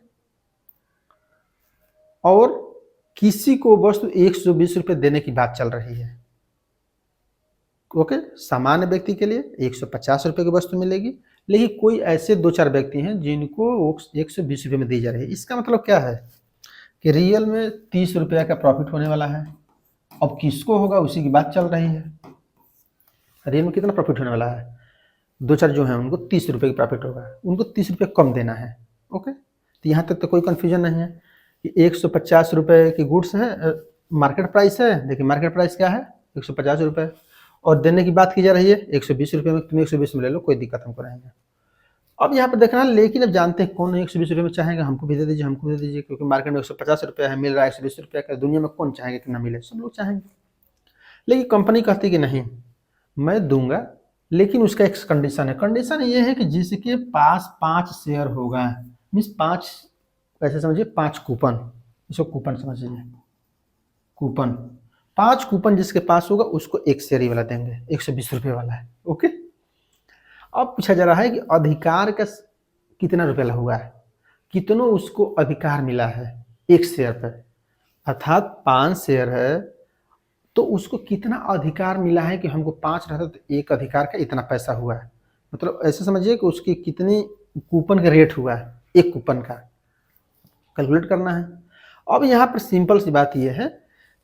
A: और किसी को वस्तु 120 रुपये देने की बात चल रही है। ओके, सामान्य व्यक्ति के लिए 150 रुपये की वस्तु मिलेगी, लेकिन कोई ऐसे 2-4 व्यक्ति हैं जिनको 120 रुपये में दी जा रही है। इसका मतलब क्या है कि रियल में 30 रुपये का प्रॉफिट होने वाला है। अब किसको होगा उसी की बात चल रही है। रियल में कितना प्रॉफिट होने वाला है, 2-4 जो हैं उनको 30 रुपये की प्रॉफिट होगा, उनको 30 रुपये कम देना है। ओके, तो यहाँ तक तो कोई कन्फ्यूजन नहीं है कि 150 रुपये की गुड्स है, मार्केट प्राइस है। देखिए मार्केट प्राइस क्या है 150 रुपये, और देने की बात की जा रही है 120 रुपये में। तुम 120 में ले लो, कोई दिक्कत हमको नहीं है। अब यहाँ पर देखना, लेकिन अब जानते हैं कौन 120 रुपये में चाहेगा, हमको भी दे दीजिए, हमको भी दे दीजिए, क्योंकि मार्केट में 150 रुपये है, मिल रहा है 120 रुपये का। दुनिया में कौन चाहेगा कि ना मिले, सब लोग चाहेंगे। लेकिन कंपनी कहती कि नहीं मैं दूंगा, लेकिन उसका एक कंडीशन है। कंडीशन ये है कि जिसके पास 5 शेयर होगा, मीन्स 5, कैसे समझिए 5 कूपन, इसको कूपन समझिए, कूपन 5 कूपन जिसके पास होगा उसको एक शेयर ही वाला देंगे, 120 रुपये वाला है। ओके, अब पूछा जा रहा है कि अधिकार का कितना रुपये होगा, कितनों उसको अधिकार मिला है एक शेयर पर, अर्थात 5 शेयर है तो उसको कितना अधिकार मिला है कि हमको 5 रहता तो एक अधिकार का इतना पैसा हुआ है। मतलब ऐसे समझिए कि उसकी कितनी कूपन का रेट हुआ है, एक कूपन का कैलकुलेट करना है। अब यहाँ पर सिंपल सी बात यह है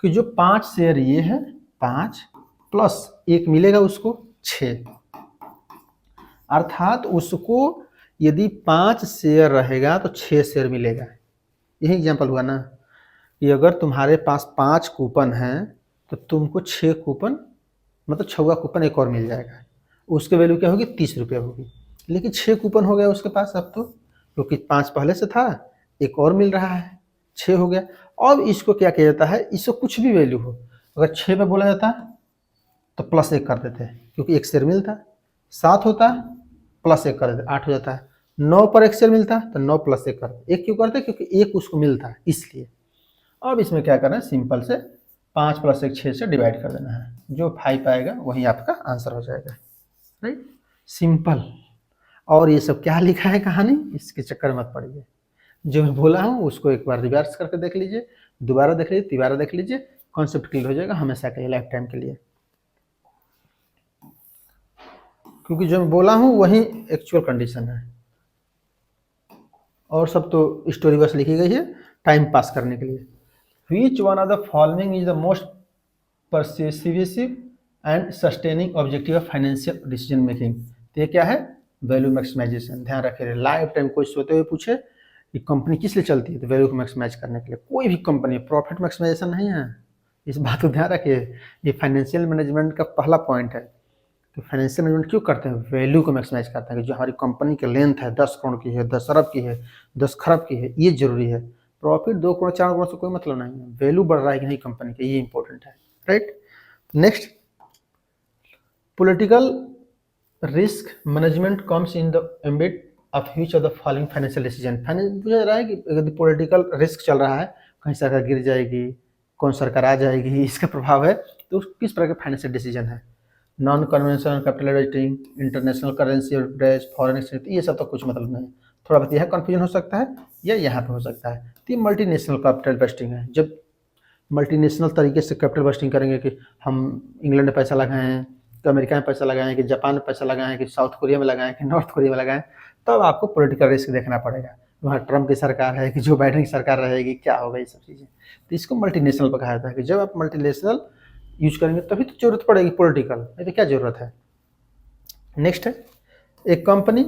A: कि जो 5 शेयर ये है 5 प्लस एक मिलेगा उसको 6, अर्थात उसको यदि 5 शेयर रहेगा तो 6 शेयर मिलेगा। यही एग्जाम्पल हुआ ना कि अगर तुम्हारे पास 5 कूपन हैं तो तुमको 6 कूपन, मतलब 6वां कूपन एक और मिल जाएगा, उसकी वैल्यू क्या होगी 30 रुपये होगी। लेकिन 6 कूपन हो गया उसके पास अब तो, क्योंकि 5 पहले से था, एक और मिल रहा है, 6 हो गया। अब इसको क्या किया जाता है, इसको कुछ भी वैल्यू हो, अगर 6 पे बोला जाता तो प्लस 1 कर देते हैं, क्योंकि एक शेयर मिलता। 7 होता प्लस 1 कर देते, 8 हो जाता है। 9 पर एक शेयर मिलता तो 9 प्लस 1 करते, 1 क्यों करते, क्योंकि एक उसको मिलता इसलिए। अब इसमें क्या करना है, सिंपल से 5 प्लस 1 6 से डिवाइड कर देना है, जो 5 आएगा वही आपका आंसर हो जाएगा, राइट, सिंपल। और ये सब क्या लिखा है कहानी, इसके चक्कर मत पड़िए, जो मैं बोला हूँ उसको एक बार रिवर्स करके देख लीजिए, दोबारा देख लीजिए, तिबारा देख लीजिए, कॉन्सेप्ट क्लियर हो जाएगा हमेशा के लिए, लाइफ टाइम के लिए। क्योंकि जो मैं बोला हूँ वही एक्चुअल कंडीशन है। और सब तो स्टोरी बस लिखी गई है टाइम पास करने के लिए। Which one of the following is the most persistive and sustaining objective of financial decision making. तो ये क्या है, वैल्यू मैक्सिमाइजेशन। ध्यान रखिए, लाइफ टाइम कोई सोते हुए पूछे कि कंपनी किस लिए चलती है, तो वैल्यू को मैक्सिमाइज करने के लिए। कोई भी कंपनी प्रॉफिट मैक्सिमाइजेशन नहीं है, इस बात को ध्यान रखिए। ये फाइनेंशियल मैनेजमेंट का पहला पॉइंट है। तो फाइनेंशियल मैनेजमेंट क्यों करते हैं, वैल्यू को मैक्सिमाइज करते हैं कि जो हमारी कंपनी की लेंथ है 10 करोड़ की है, 10 अरब की है, 10 खरब की है, ये जरूरी है। प्रॉफिट 2 करोड़ 4 करोड़ से कोई मतलब नहीं है, वैल्यू बढ़ रहा है कि नहीं कंपनी की, ये इंपॉर्टेंट है, right. Next, political risk management comes in the ambit of which of the following financial decision. पूछा रहा है कि अगर पॉलिटिकल रिस्क चल रहा है, कहीं सरकार गिर जाएगी, कौन सरकार आ जाएगी, इसका प्रभाव है, तो किस तरह के फाइनेंशियल डिसीजन है। Non conventional capital rating, international currency rate, foreign exchange, ये सब तो कुछ मतलब नहीं। थोड़ा बहुत यह कन्फ्यूजन हो सकता है या यहाँ पे हो सकता है। तो ये मल्टीनेशनल कैपिटल इन्वेस्टिंग है। जब मल्टीनेशनल तरीके से कैपिटल इन्वेस्टिंग करेंगे कि हम इंग्लैंड में पैसा लगाएं, कि अमेरिका में पैसा लगाएं, कि जापान में पैसा लगाएं, कि साउथ कोरिया में लगाएं, कि नॉर्थ कोरिया में लगाएं, तब आपको पॉलिटिकल रिस्क देखना पड़ेगा। वहाँ ट्रम्प की सरकार है कि जो बाइडेन की सरकार रहेगी, क्या होगा, ये सब चीज़ें। तो इसको मल्टीनेशनल पर कहा जाता है कि जब आप मल्टीनेशनल यूज करेंगे तभी तो जरूरत पड़ेगी पॉलिटिकल, नहीं तो क्या जरूरत है। नेक्स्ट है, एक company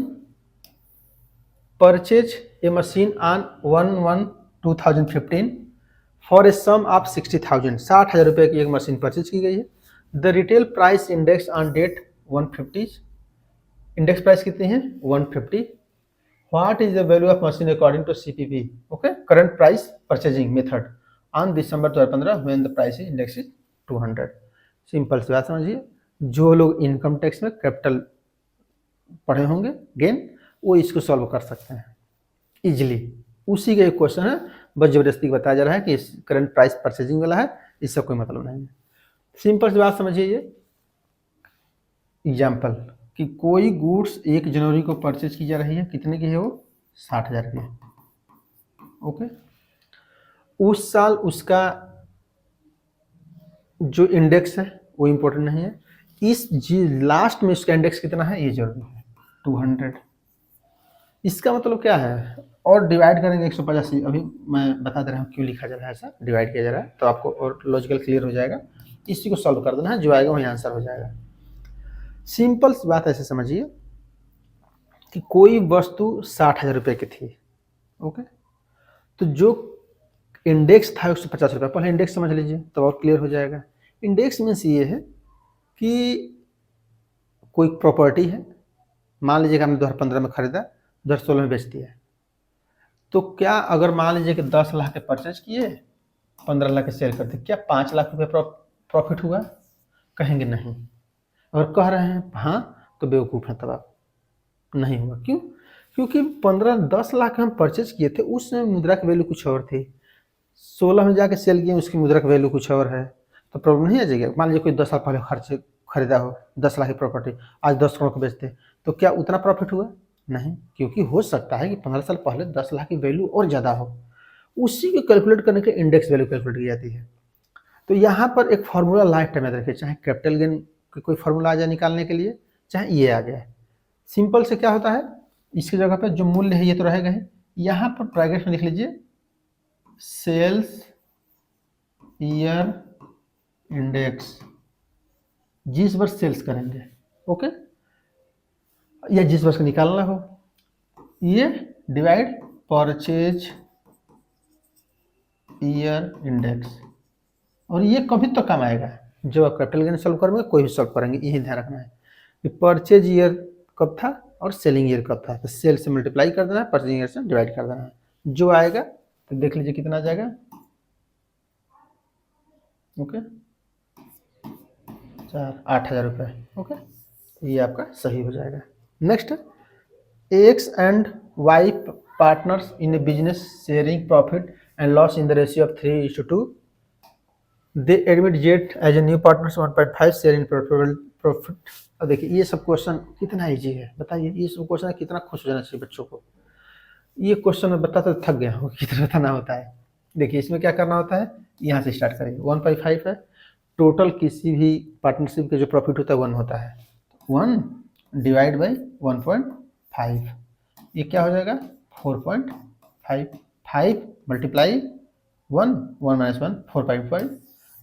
A: purchase a machine on 1/1/2015 for a sum of 60,000, 60,000 रुपये की एक मशीन परचेज की गई है। The retail price index on date 150, index price कितनी है 150। What is the value of machine according to CPP, okay, current price purchasing method on December 2015 when the price index is 200। Simple सी बात समझिए, जो लोग इनकम टैक्स में capital पढ़े होंगे गेन, वो इसको सॉल्व कर सकते हैं इजीली। उसी का एक क्वेश्चन है, बस जबरदस्ती बताया जा रहा है कि करंट प्राइस परचेजिंग वाला है, इससे कोई मतलब नहीं है। सिंपल सी बात समझिए। ये एग्जाम्पल कि कोई गुड्स 1 जनवरी को परचेज की जा रही है, कितने की है वो 60,000 की, ओके। उस साल उसका जो इंडेक्स है वो इम्पोर्टेंट नहीं है, इस लास्ट में उसका इंडेक्स कितना है ये जरूरी है 200। इसका मतलब क्या है, और डिवाइड करेंगे 185। अभी मैं बता दे रहा हूँ क्यों लिखा जा रहा है, ऐसा डिवाइड किया जा रहा है, तो आपको और लॉजिकल क्लियर हो जाएगा। इसी को सॉल्व कर देना है, जो आएगा वही आंसर हो जाएगा। सिंपल सी बात ऐसे समझिए कि कोई वस्तु 60,000 रुपये की थी, ओके, तो जो इंडेक्स था 150 रुपये, पहले इंडेक्स समझ लीजिए तो और क्लियर हो जाएगा। इंडेक्स मीन्स ये है कि कोई प्रॉपर्टी है, मान लीजिए कि हमने 2015 में खरीदा, 2016 में बेच दिया, तो क्या अगर मान लीजिए कि 10 लाख के परचेज किए, 15 लाख के सेल करते, क्या 5 लाख रुपये प्रॉफिट हुआ, कहेंगे नहीं। अगर कह रहे हैं हाँ, तो बेवकूफ़ हैं तब आप, नहीं हुआ। क्यों, क्योंकि 10 लाख हम परचेज किए थे, उस समय मुद्रा की वैल्यू कुछ और थी, 16 में जाके सेल किए, उसकी मुद्रा की वैल्यू कुछ और है, तो प्रॉब्लम नहीं आ जाएगी। मान लीजिए कोई 10 साल पहले खरीदा हो 10 लाख की प्रॉपर्टी, आज 10 करोड़ को बेचते, तो क्या उतना प्रॉफिट हुआ, नहीं, क्योंकि हो सकता है कि 15 साल पहले 10 लाख की वैल्यू और ज़्यादा हो। उसी को कैलकुलेट करने के इंडेक्स वैल्यू कैलकुलेट की जाती है। तो यहाँ पर एक फार्मूला लाइफ टाइम याद रखिए, चाहे कैपिटल गेन कोई फार्मूला आ जाए निकालने के लिए, चाहे ये आ जाए। सिंपल से क्या होता है, इसकी जगह पे जो मूल्य है ये तो रहेगा ही, यहाँ पर ब्रैकेट में लिख लीजिए सेल्स ईयर इंडेक्स, जिस वर्ष सेल्स करेंगे, ओके, या जिस वर्ष का निकालना हो, ये डिवाइड परचेज ईयर इंडेक्स, और ये कभी तो कम आएगा जब आप कैपिटल गेन सॉल्व करेंगे, कोई भी सॉल्व करेंगे, यही ध्यान रखना है कि परचेज ईयर कब था और सेलिंग ईयर कब था। तो सेल से मल्टीप्लाई कर देना है, परचेज ईयर से डिवाइड कर देना है, जो आएगा तो देख लीजिए कितना आ जाएगा, ओके, 8,000 रुपये, ओके, ये आपका सही हो जाएगा। Next, X and Y partners in a business sharing profit and loss in the ratio of 3:2, they admit Z as a new partners 1.5 share in profit. अब देखिए ये सब क्वेश्चन कितना इजी है, बताइए, ये सब क्वेश्चन कितना खुश हो जाना चाहिए बच्चों को। ये क्वेश्चन मैं बताते तो थक गया हूँ, कितना बताना होता है। देखिए इसमें क्या करना होता है, यहाँ से स्टार्ट करेंगे, 1/5 है, टोटल किसी भी पार्टनरशिप के जो प्रॉफिट होता है 1 होता है, 1 डिवाइड बाई 1.5, ये क्या हो जाएगा 4.5, 5, 5 मल्टीप्लाई 1, 1 माइनस 1 4/5।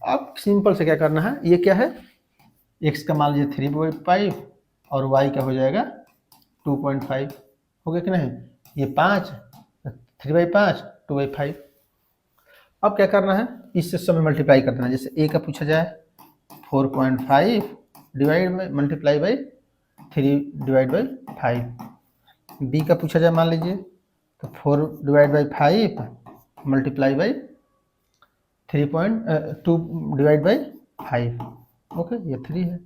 A: अब सिंपल से क्या करना है, ये क्या है, x का मान लीजिए 3/5 और y का हो जाएगा 2.5, हो गया कि नहीं। ये 5, 3/5 2/5। अब क्या करना है, इससे सब में मल्टीप्लाई कर देना। जैसे a का पूछा जाए 4.5 डिवाइड में मल्टीप्लाई बाई 3/5। b का पूछा जाए मान लीजिए तो 4/5 मल्टीप्लाई बाई 3.2/5। ओके, ये 3 है।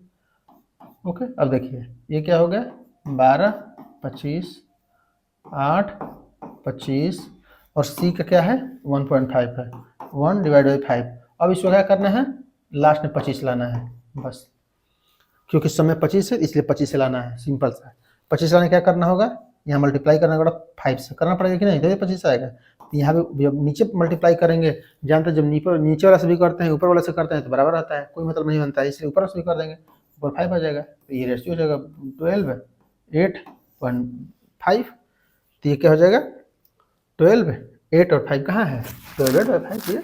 A: ओके, अब देखिए ये क्या हो गया, 12, 25, 8, 25 और c का क्या है 1.5 है, 1/5। अब इसको क्या करना है, लास्ट में 25 लाना है बस, क्योंकि समय 25 है इसलिए 25 से लाना है, सिंपल सा। 25 लाने क्या करना होगा, यहाँ मल्टीप्लाई करने के बाद 5 से करना पड़ेगा कि नहीं, तो 25 आएगा। तो यहाँ पे जब नीचे मल्टीप्लाई करेंगे, जानते हैं जब नीचे वाला से भी करते हैं ऊपर वाला से करते हैं तो बराबर आता है, कोई मतलब नहीं बनता है, इसलिए ऊपर से भी कर देंगे, ऊपर 5 आ जाएगा। तो ये रेशियो हो जाएगा 12, 8.5। तो ये क्या हो जाएगा 12, 8 और 5 कहाँ है, 12 और 5। ये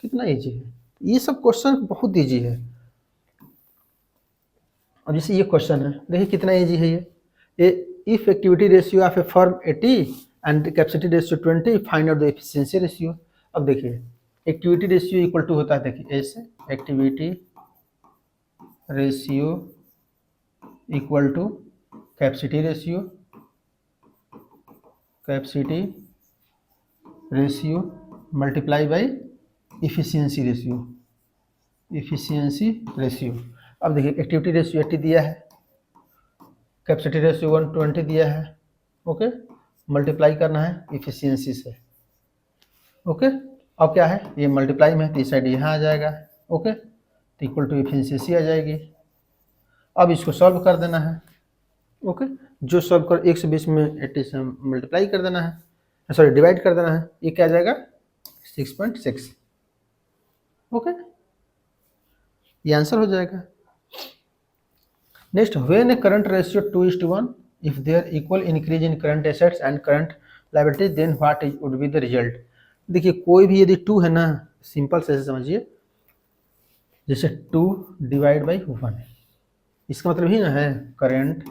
A: कितना ईजी है, ये सब क्वेश्चन बहुत ईजी है। अब जैसे ये क्वेश्चन है, देखिए कितना ईजी है ये if activity ratio of A firm 80 and capacity ratio 20 find out the efficiency ratio. अब देखिए एक्टिविटी रेशियो इक्वल टू होता है, देखिए ऐसे activity ratio equal to capacity ratio multiply by efficiency ratio. अब देखिए एक्टिविटी रेशियो 80 दिया है, कैपेसिटी रेशियो 120 दिया है। ओके, मल्टीप्लाई करना है इफिशियंसी से। ओके, अब क्या है, ये मल्टीप्लाई में है तो इस साइड यहाँ आ जाएगा। ओके, तो इक्वल टू इफिशियंसी आ जाएगी। अब इसको सॉल्व कर देना है। ओके, जो सॉल्व कर 120 में 80 से मल्टीप्लाई कर देना है, सॉरी डिवाइड कर देना है, ये क्या आ जाएगा 6.6। ओके, ये आंसर हो जाएगा। Next, when a current ratio 2:1, if there equal increase in current assets and current liabilities then what would be the result. देखिए कोई भी यदि 2 है ना, सिंपल से समझिए, जैसे 2 डिवाइड बाई 1, इसका मतलब ही ना है current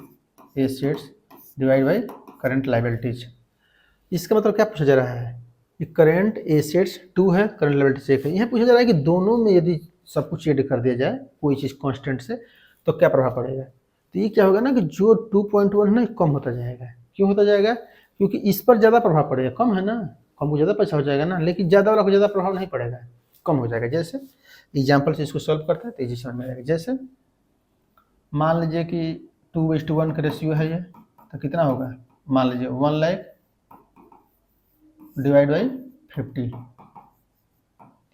A: assets divide by current liabilities. इसका मतलब क्या पूछा जा रहा है कि करंट एसेट्स 2 है, करंट लायबिलिटीज 1 है। यह पूछा जा रहा है कि दोनों में यदि सब कुछ ऐड कर दिया जाए कोई चीज़ कांस्टेंट से तो क्या प्रभाव पड़ेगा। तो ये क्या होगा ना कि जो 2.1 है ना कम होता जाएगा। क्यों होता जाएगा, क्योंकि इस पर ज़्यादा प्रभाव पड़ेगा, कम है ना, कम को ज़्यादा पैसा हो जाएगा ना, लेकिन ज़्यादा वाला को ज़्यादा प्रभाव नहीं पड़ेगा, कम हो जाएगा। जैसे एग्जाम्पल से इसको सॉल्व करते हैं तो समझ में आएगा। जैसे मान लीजिए कि 2:1 का रेशियो है ये, तो कितना होगा, मान लीजिए 1 लाख डिवाइड बाई 50,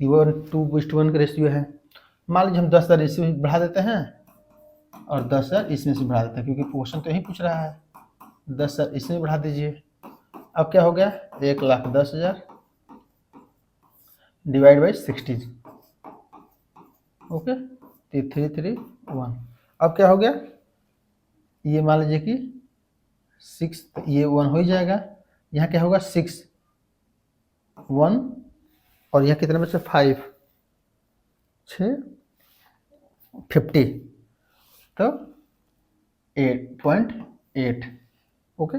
A: 2:1 का रेशियो है। मान लीजिए हम 10,000 इसमें बढ़ा देते हैं और 10,000 इसमें से बढ़ा देते हैं, क्योंकि क्वेश्चन तो यही पूछ रहा है। 10,000 इसमें बढ़ा दीजिए, अब क्या हो गया 1,10,000 डिवाइड बाई 60। ओके, 331। अब क्या हो गया, ये मान लीजिए कि 6, ये 1 हो ही जाएगा, यहाँ क्या होगा 6 1 और यहाँ कितने में से 5 6 50, तो 8.8। ओके,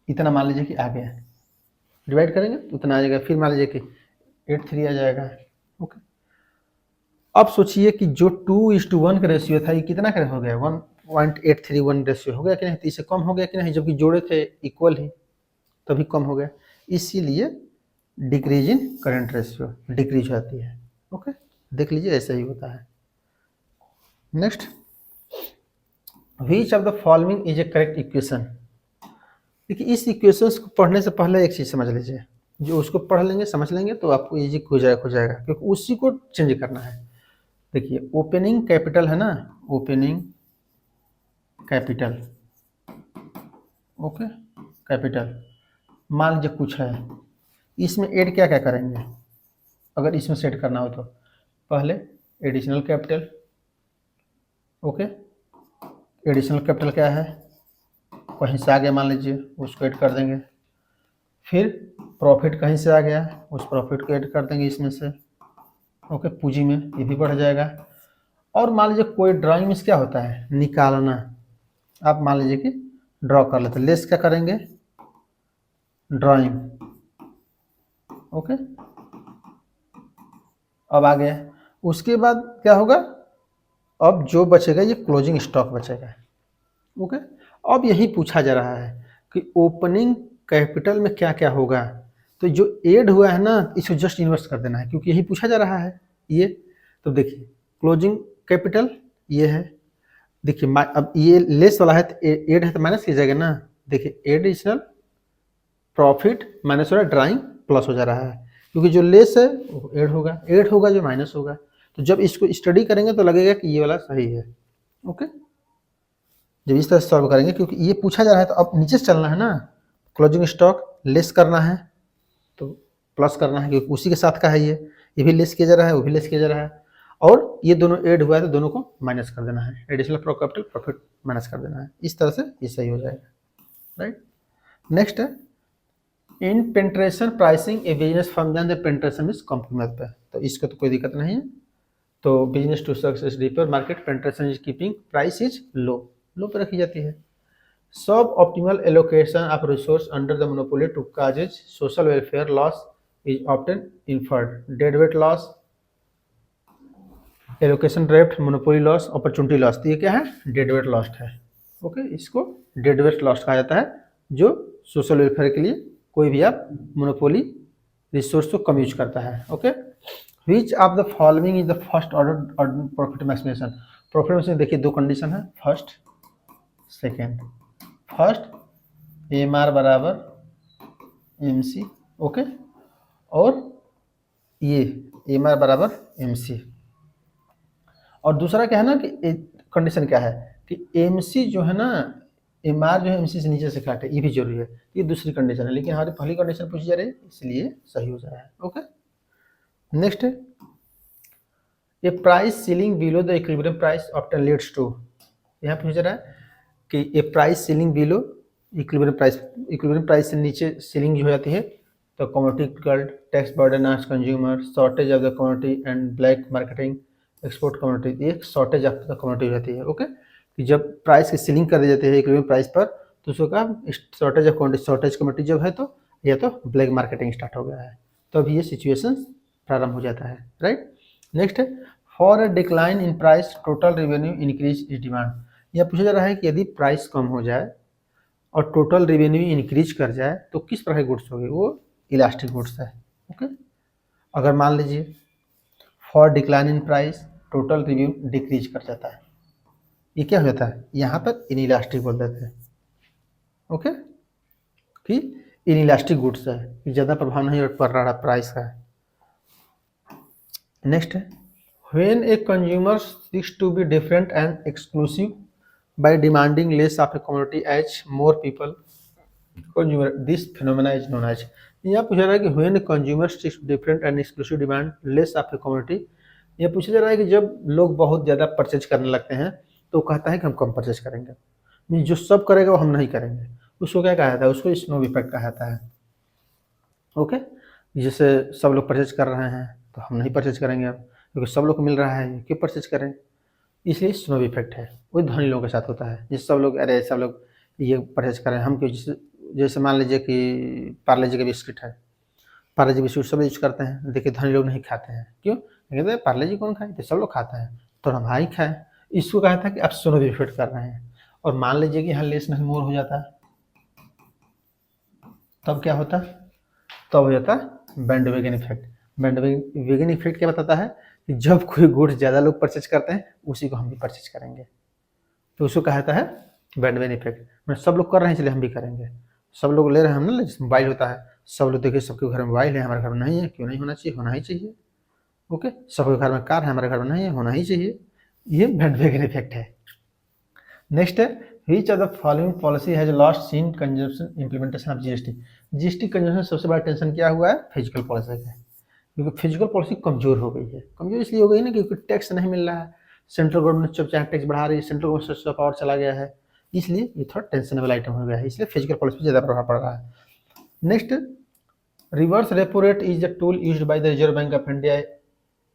A: इतना मान लीजिए कि आ गया, डिवाइड करेंगे तो उतना आ जाएगा, फिर मान लीजिए कि 83 आ जाएगा। ओके, अब सोचिए कि जो 2:1 का रेशियो था ये कितना का हो गया, 1.831 रेशियो हो गया कि नहीं, तो इससे कम हो गया कि नहीं, जबकि जोड़े थे इक्वल ही तभी कम हो गया, इसीलिए decrease in current ratio decrease होती है। ओके, देख लीजिए ऐसा ही होता है। Next, which of the following is A correct equation. देखिए इस इक्वेशंस को पढ़ने से पहले एक चीज़ समझ लीजिए, जो उसको पढ़ लेंगे समझ लेंगे तो आपको इजी हो जाएगा, क्योंकि उसी को चेंज करना है। देखिए ओपनिंग कैपिटल है ना, ओपनिंग कैपिटल, ओके कैपिटल, मान लीजिए कुछ है, इसमें ऐड क्या क्या करेंगे, अगर इसमें सेट करना हो तो पहले additional capital. Okay, additional capital क्या है, कोई हिस्सा आ गया मान लीजिए, उसको ऐड कर देंगे। फिर प्रॉफिट कहीं से आ गया, उस प्रॉफिट को ऐड कर देंगे इसमें से। ओके, पूंजी में ये भी बढ़ जाएगा। और मान लीजिए कोई ड्राइंग में क्या होता है, निकालना। आप मान लीजिए कि ड्रॉ कर लेते, लेस क्या करेंगे, ड्राइंग। ओके, अब आ गया। उसके बाद क्या होगा, अब जो बचेगा ये क्लोजिंग स्टॉक बचेगा। ओके, अब यही पूछा जा रहा है कि ओपनिंग कैपिटल में क्या क्या होगा। तो जो एड हुआ है ना, इसको जस्ट इन्वेस्ट कर देना है, क्योंकि यही पूछा जा रहा है ये। तो देखिए क्लोजिंग कैपिटल ये है, देखिए अब ये लेस वाला है तो एड है तो माइनस की जाएगा ना। देखिए एडिशनल प्रॉफिट माइनस हो रहा है, ड्राइंग प्लस हो जा रहा है, क्योंकि जो लेस है वो एड होगा जो माइनस होगा। तो जब इसको स्टडी करेंगे तो लगेगा कि ये वाला सही है। ओके, जब इस तरह से सॉल्व करेंगे, क्योंकि ये पूछा जा रहा है तो अब नीचे से चलना है ना, क्लोजिंग स्टॉक लेस करना है तो प्लस करना है, क्योंकि उसी के साथ का है ये भी लेस किया जा रहा है, वो भी लेस किया जा रहा है, और ये दोनों ऐड हुआ है तो दोनों को माइनस कर देना है, एडिशनल कैपिटल प्रॉफिट माइनस कर देना है। इस तरह से ये सही हो जाएगा, राइट। नेक्स्ट है in penetration pricing a business firm than the penetration is complement पे, तो इसका तो कोई दिक्कत नहीं है। तो business to success deeper market penetration is keeping price is low पे रखी जाती है। Suboptimal allocation of resource under the monopoly to causes social welfare loss is often inferred, dead weight loss, allocation drift, monopoly loss, opportunity loss. तो ये क्या है, dead weight loss है। Okay, इसको डेड वेट लॉस कहा जाता है, जो सोशल वेलफेयर के लिए कोई भी आप मोनोपोली रिसोर्स को कम यूज करता है। Okay, which of the following is the first order profit maximisation. Profit maximisation देखिए दो कंडीशन है, first second. First M R बराबर एम सी, ओके, और ये एम आर बराबर एम सी। और दूसरा क्या है ना कि कंडीशन क्या है कि एम सी जो है ना, एम आर जो है एम सी से नीचे से काटे, ये भी जरूरी है, ये दूसरी कंडीशन है, लेकिन हमारी पहली कंडीशन पूछी जा रही है इसलिए सही हो जा रहा है। ओके, नेक्स्ट है ये price ceiling below the equilibrium price often leads to, यहाँ पूछा जा रहा है कि ये price ceiling below equilibrium price से नीचे सीलिंग जो हो जाती है तो commodity difficult, tax burden on consumer, shortage of the commodity and black marketing, export commodity, एक शॉर्टेज ऑफ द कमोडिटी हो जाती है। ओके, कि जब प्राइस की सीलिंग कर दी जाती है इक्विलिब्रियम प्राइस पर तो उसको कहा shortage of commodity, shortage commodity जब है तो या तो ब्लैक मार्केटिंग स्टार्ट हो गया है, तो अभी ये सिचुएशन प्रारंभ हो जाता है, राइट। नेक्स्ट है for a decline in price total revenue increase is demand. यह पूछा जा रहा है कि यदि प्राइस कम हो जाए और टोटल रेवेन्यू इंक्रीज कर जाए तो किस तरह के गुड्स होगी, वो इलास्टिक गुड्स है। ओके, अगर मान लीजिए for decline in price total revenue decrease कर जाता है, ये क्या हो जाता है, यहाँ पर इन इलास्टिक बोल देते हैं। ओके, कि इन इलास्टिक गुड्स है, ज़्यादा प्रभाव नहीं पड़ रहा प्राइस का। नेक्स्ट है when a consumer seeks to be different and exclusive by demanding less of a commodity as more people consumer, this phenomena is known as। यहाँ पूछा रहा है कि when consumer seeks different and exclusive demand less of a commodity, ये पूछा जा रहा है कि जब लोग बहुत ज़्यादा परचेज करने लगते हैं तो कहता है कि हम कम परचेज करेंगे, मीन जो सब करेगा वो हम नहीं करेंगे, उसको क्या कहा जाता है, उसको स्नो इफेक्ट कहा जाता है। ओके, जैसे सब लोग परचेज कर रहे हैं तो हम नहीं परचेज करेंगे अब, क्योंकि सब लोग को मिल रहा है, क्यों परचेज करें, इसलिए स्नो इफेक्ट है, वो धनी लोगों के साथ होता है। जैसे सब लोग अरे सब लोग ये परहेज करें, हम क्यों, जैसे मान लीजिए कि पार्ले जी का बिस्किट है, पार्ले जी बिस्किट सब यूज करते हैं, देखिए धनी लोग नहीं खाते हैं, क्यों, कहते हैं पार्ले जी कौन खाए, तो सब लोग खाते हैं तो हम ही खाएं। इसको कहा था कि आप स्नो इफेक्ट कर रहे हैं। और मान लीजिए कि यहाँ लेस नहीं मोर हो जाता तब क्या होता, तब हो जाता बैंडवेगन इफेक्ट। बैंडवेगन इफेक्ट क्या बताता है कि जब कोई गुड्स ज़्यादा लोग परचेज करते हैं उसी को हम भी परचेज करेंगे, तो उसको कहा जाता है बैंडवेगन इफेक्ट। मतलब सब लोग कर रहे हैं इसलिए हम भी करेंगे, सब लोग ले रहे हैं, हम ना जैसे मोबाइल होता है, सब लोग देखिए सबके घर में मोबाइल है, हमारे घर में नहीं है, क्यों नहीं होना चाहिए, होना ही चाहिए। ओके, सबके घर में कार है, हमारे घर में नहीं है, होना ही चाहिए, ये बैंडवेगन इफेक्ट है। नेक्स्ट है which of the following policy has lost seen consumption implementation of GST. GST consumption सबसे बड़ा टेंशन क्या हुआ है, फिजिकल पॉलिसी का, क्योंकि फिजिकल पॉलिसी कमजोर हो गई है। कमजोर इसलिए हो गई ना क्योंकि टैक्स नहीं मिल रहा है, सेंट्रल गवर्नमेंट जब चाहे टैक्स बढ़ा रही है, सेंट्रल गवर्नमेंट पावर चला गया है, इसलिए ये थोड़ा टेंशनेबल आइटम हो गया है, इसलिए फिजिकल पॉलिसी पर ज़्यादा प्रभाव पड़ रहा है। Next, reverse repo rate is the tool used by the reserve bank of India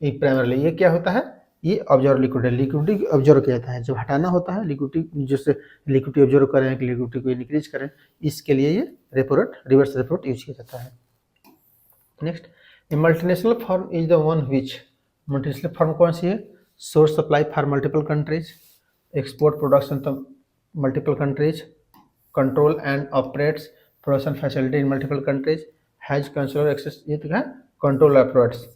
A: primarily. ये क्या होता है, ये ऑब्जर्व लिक्विडिटी ऑब्जर्व किया जाता है, जब हटाना होता है लिक्विडिटी, जैसे लिक्विडिटी ऑब्जर्व करें कि लिक्विडिटी को इंक्रीज करें, इसके लिए ये repo rate, reverse repo rate use किया जाता है। Next, a multinational firm is the one which, multinational firm कौन सी है, source supply for multiple countries, export production to multiple countries, control and operates production facility in multiple countries, has control access, ये तो है control operates.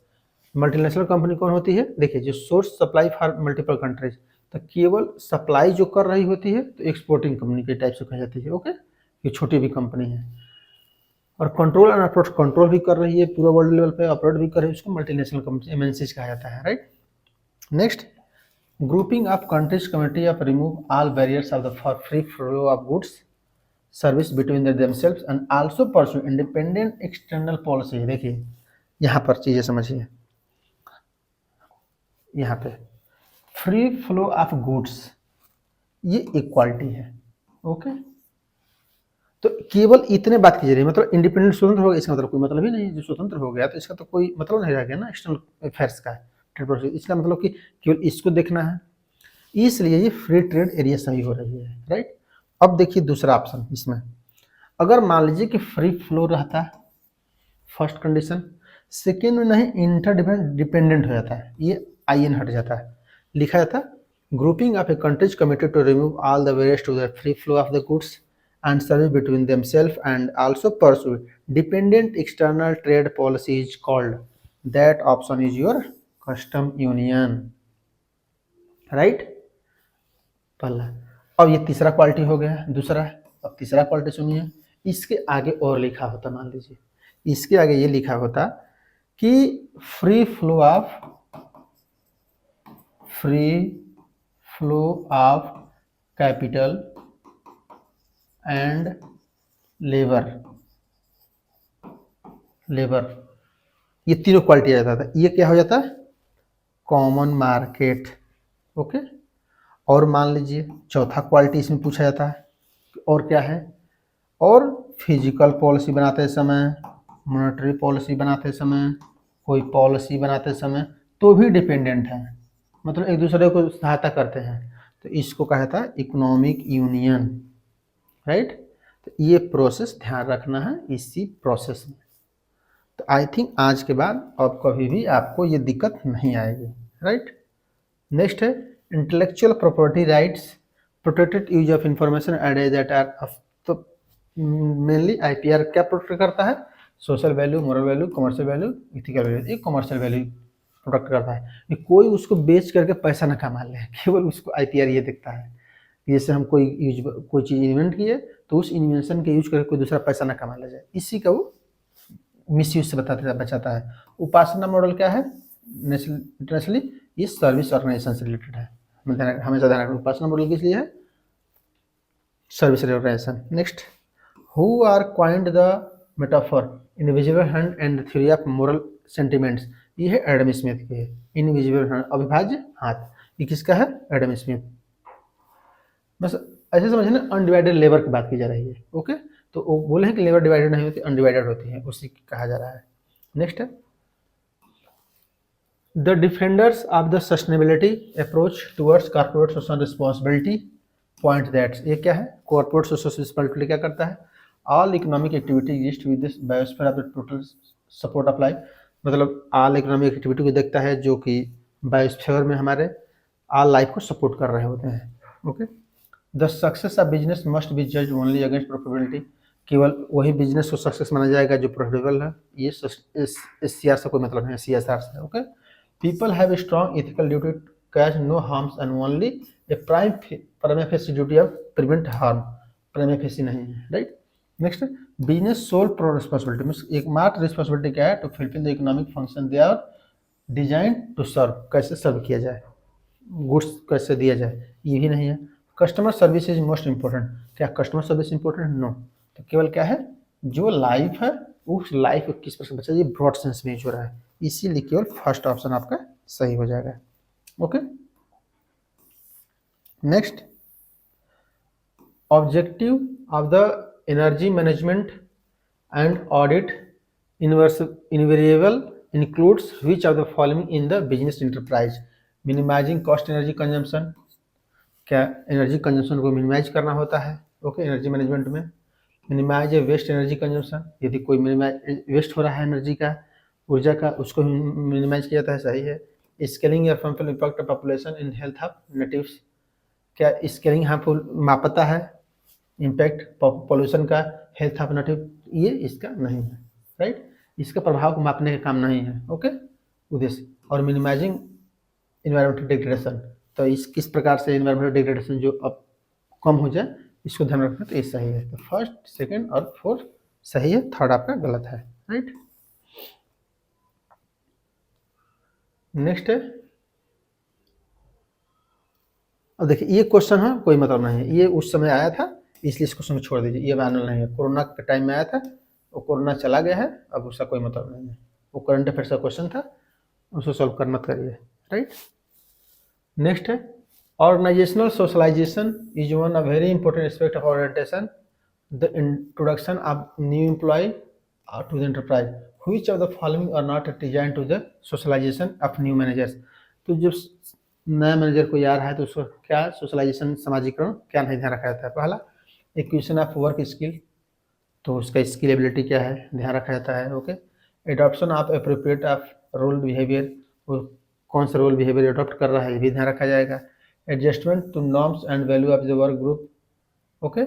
A: Multinational company कौन होती है, देखिए जो source supply for multiple countries, तो केवल सप्लाई जो कर रही होती है तो एक्सपोर्टिंग कंपनी के टाइप से कही जाती है। ओके, ये छोटी भी कंपनी है। और कंट्रोल एंड ऑपरेट, कंट्रोल भी कर रही है पूरा वर्ल्ड लेवल पे, ऑपरेट भी कर रही है, उसको मल्टीनेशनल कंपनी एमएनसीज कहा जाता है, right. Next, grouping of countries committee of remove all barriers of the for free flow of goods service between themselves and also pursue independent external policy. देखिए यहाँ पर चीजें समझिए, यहाँ पे फ्री फ्लो ऑफ गुड्स ये इक्वालिटी है। Okay, तो केवल इतने बात की जा रही है, मतलब इंडिपेंडेंट स्वतंत्र हो गया, इसका मतलब कोई मतलब ही नहीं है। जो स्वतंत्र हो गया तो इसका तो कोई मतलब नहीं रह गया ना एक्सटर्नल अफेयर्स का, ट्रेड प्रोसेस, इसका मतलब कि केवल इसको देखना है, इसलिए ये फ्री ट्रेड एरिया सही हो रही है, राइट। अब देखिए दूसरा ऑप्शन इसमें, अगर मान लीजिए कि फ्री फ्लो रहता है फर्स्ट कंडीशन, सेकेंड में नहीं इंटर डिपेंडेंट हो जाता है, ये आईएन हट जाता है, लिखा जाता है grouping of a countries committed to remove all the barriers to the free flow of the goods and service between themselves and also pursue dependent external trade policy is called, that option is your custom union, right। पहला, अब ये तीसरा quality हो गया, दूसरा। अब तीसरा quality सुनिए, इसके आगे और लिखा होता, मान लीजिए इसके आगे ये लिखा होता कि free flow of capital and labour, ये तीनों क्वालिटी आ जाता था, ये क्या हो जाता है कॉमन मार्केट। ओके, और मान लीजिए चौथा क्वालिटी इसमें पूछा जाता है, और क्या है, और फिजिकल पॉलिसी बनाते समय, मॉनेटरी पॉलिसी बनाते समय, कोई पॉलिसी बनाते समय तो भी डिपेंडेंट है, मतलब एक दूसरे को सहायता करते हैं, तो इसको कहा जाता है इकोनॉमिक यूनियन, राइट। तो ये प्रोसेस ध्यान रखना है इसी प्रोसेस में। तो आई थिंक आज के बाद अब कभी भी आपको ये दिक्कत नहीं आएगी, राइट। नेक्स्ट है intellectual property rights, protected use of information and that are, तो मेनली आईपीआर क्या प्रोटेक्ट करता है, social value, moral value, commercial value, ethical value. ये कमर्शियल वैल्यू प्रोटेक्ट करता है, कोई उसको बेच करके पैसा ना कमा ले, केवल उसको आईपीआर ये देखता है, जैसे हम कोई चीज़ इन्वेंट किए तो उस इन्वेंशन के यूज करके कोई दूसरा पैसा ना कमा ले जाए, इसी का वो मिसयूज से बचाता है। उपासना मॉडल क्या है, इंटरनेशनली ये सर्विस ऑर्गेनाइजेशन से रिलेटेड है, हमेशा ध्यान रखना, उपासना मॉडल किस लिए है, service organisation. Next, who are coined the metaphor invisible hand and theory of moral sentiments, ये है एडम स्मिथ की है, इनविजिबल हैंड अविभाज्य हाथ, ये किसका है, एडम स्मिथ। बस ऐसे समझिए ना, अनडिवाइडेड लेबर की बात की जा रही है। ओके, तो वो बोले हैं कि लेबर डिवाइडेड नहीं होती, अनडिवाइडेड होती है, उसी कहा जा रहा है। नेक्स्ट है the defenders of the sustainability approach towards corporate social responsibility point that's, ये क्या है, कॉर्पोरेट सोशल रिस्पॉन्सिबिलिटी क्या करता है, all economic activity exist with this biosphere of the total support of life, मतलब ऑल इकोनॉमिक एक्टिविटी को देखता है जो कि बायोस्फीयर में हमारे ऑल लाइफ को सपोर्ट कर रहे होते हैं। Okay, the success of business must be जज ओनली अगेंस्ट प्रॉफिटेबिलिटी, केवल वही बिजनेस को सक्सेस माना जाएगा जो प्रॉफिटेबल है, ये CSR से कोई मतलब नहीं है, CSR से। Okay, people have a strong ethical duty catch no harms and only a prima facie duty of prevent harm, prima facie नहीं है, right. Next, business sole pro responsibility means एकमात्र रिस्पॉन्सिबिलिटी क्या है, to fulfil the economic function they are design to serve, कैसे serve किया जाए, goods कैसे दिया जाए, ये भी नहीं है। Customer service is most important, क्या कस्टमर सर्विस इंपॉर्टेंट, नो, तो केवल क्या है, जो लाइफ है उस लाइफ को किस परसेंट बचा, ये ब्रॉड सेंस में यूज हो रहा है, इसीलिए केवल फर्स्ट ऑप्शन आपका सही हो जाएगा। Okay, next, objective of the energy management and audit invariable includes which of the following in the business enterprise, minimising cost energy consumption, क्या एनर्जी कंजम्पशन को मिनिमाइज करना होता है, ओके, एनर्जी मैनेजमेंट में। मिनिमाइज वेस्ट एनर्जी कंजम्पशन, यदि कोई minimise waste हो रहा है एनर्जी का, ऊर्जा का, उसको मिनिमाइज किया जाता है, सही है। स्केलिंग या harmful impact of population in health of natives, क्या स्केलिंग हार्मफुल मापता है इम्पैक्ट पॉल्यूशन का हेल्थ ऑफ नेटिव, ये इसका नहीं है, राइट, इसका प्रभाव को मापने का काम नहीं है, ओके, उद्देश्य। और मिनिमाइजिंग इन्वायरमेंटल डिग्रेडेशन, तो इस किस प्रकार से इन्वायरमेंटल डिग्रेडेशन जो अब कम हो जाए, इसको ध्यान रखना, तो ये सही है। तो फर्स्ट, सेकंड और फोर्थ सही है, थर्ड आपका गलत है, राइट। नेक्स्ट है, अब देखिए ये क्वेश्चन है, कोई मतलब नहीं है, ये उस समय आया था इसलिए इस क्वेश्चन को छोड़ दीजिए, ये मैनुअल नहीं है, कोरोना के टाइम में आया था, वो कोरोना चला गया है, अब उसका कोई मतलब नहीं है, वो करंट अफेयर्स का क्वेश्चन था, उसको सॉल्व कर मत करिए, राइट। नेक्स्ट है, organisational socialisation is one a very important aspect of orientation, the introduction of new employee to the enterprise, which of the following are not design to the socialisation of new managers, तो जब नया manager कोई आ रहा है तो उसको क्या socialisation, समाजीकरण क्या नहीं ध्यान रखा जाता है। पहला, एक्विजिशन ऑफ वर्क स्किल, तो उसका स्किल एबिलिटी क्या है, ध्यान रखा जाता है, okay. Adoption of appropriate of role behaviour, वो कौन सा रोल बिहेवियर अडॉप्ट कर रहा है, ये भी ध्यान रखा जाएगा। Adjustment to norms and value of the work group, okay,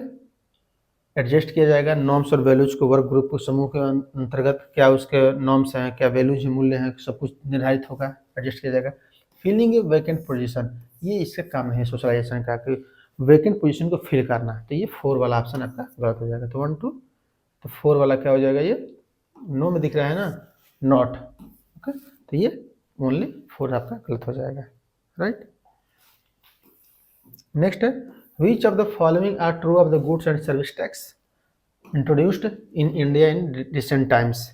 A: adjust किया जाएगा नॉर्म्स और वैल्यूज को, वर्क ग्रुप को, समूह के अंतर्गत क्या उसके नॉर्म्स हैं, क्या वैल्यूज मूल्य हैं, सब कुछ निर्धारित होगा, एडजस्ट किया जाएगा। फिलिंग ए वैकेंट पोजीशन, ये इसका काम नहीं है सोशलाइजेशन का, कि वैकेंट पोजीशन को फिल करना, तो ये 4 वाला ऑप्शन आपका गलत हो जाएगा। तो 1 2, तो 4 वाला क्या हो जाएगा, ये नो में दिख रहा है ना, नॉट, ओके, तो ये ओनली 4 आपका गलत हो जाएगा, राइट। नेक्स्ट है, which of the following are true of the goods and service tax introduced in India in recent times,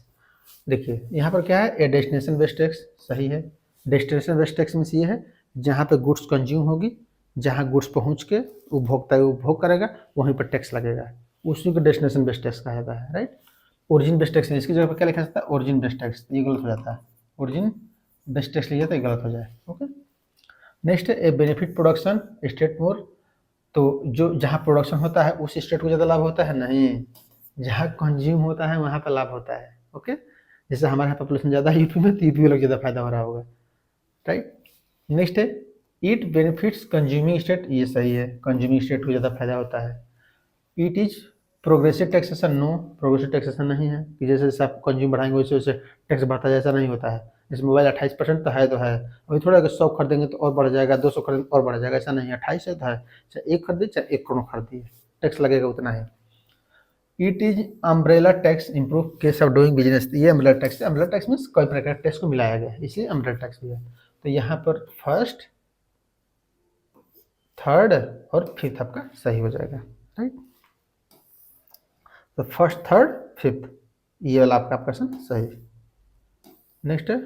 A: देखिए यहाँ पर क्या है, ए डेस्टिनेशन बेस्ड टैक्स, सही है। डेस्टिनेशन बेस्ड टैक्स मीन्स ये है जहाँ पे गुड्स कंज्यूम होगी, जहाँ गुड्स पहुँच के उपभोक्ता उपभोग करेगा वहीं पर टैक्स लगेगा, उसी को डेस्टिनेशन बेस्ड टैक्स कहा जाता है, राइट। ओरिजिन बेस्ड टैक्स, इसकी जगह पर क्या लिखा जाता है, ओरिजिन बेस्ड टैक्स, ये गलत हो जाता है, ओरिजिन बेस्ड टैक्स लिखा जाता है, गलत हो जाए, ओके। नेक्स्ट है, ए बेनिफिट प्रोडक्शन स्टेट मोर, तो जो जहाँ प्रोडक्शन होता है उस स्टेट को ज़्यादा लाभ होता है, नहीं, जहाँ कंज्यूम होता है वहाँ पर लाभ होता है, ओके। जैसे हमारे यहाँ पॉपुलेशन ज़्यादा है यूपी में, तो यूपी वालों को ज़्यादा फायदा हो रहा होगा, राइट। नेक्स्ट है, इट बेनिफिट्स कंज्यूमिंग स्टेट, ये सही है, कंज्यूमिंग स्टेट को ज़्यादा फायदा होता है। It is progressive taxation, no, progressive taxation नहीं है, कि जैसे जैसे आप कंज्यूम बढ़ाएंगे वैसे वैसे टैक्स बढ़ता है, ऐसा नहीं होता है। जैसे मोबाइल 28% तो है, अभी थोड़ा अगर 100 खरीदेंगे तो और बढ़ जाएगा, 200 खरीदेंगे और बढ़ जाएगा, ऐसा नहीं है, 28 है तो है, चाहे 1 खरीदे चाहे 1 करोड़ खरीदिए, टैक्स लगेगा उतना ही। It is umbrella tax improve case of doing business, ये अम्ब्रेला टैक्स है, अम्ब्रेला टैक्स मीन्स कोई प्रकार टैक्स को मिलाया गया है, इसलिए अम्ब्रेला टैक्स भी है। तो यहाँ पर फर्स्ट, थर्ड और फिफ्थ आपका सही हो जाएगा, राइट। तो फर्स्ट, थर्ड, फिफ्थ, ये वाला आपका क्वेश्चन सही। नेक्स्ट है,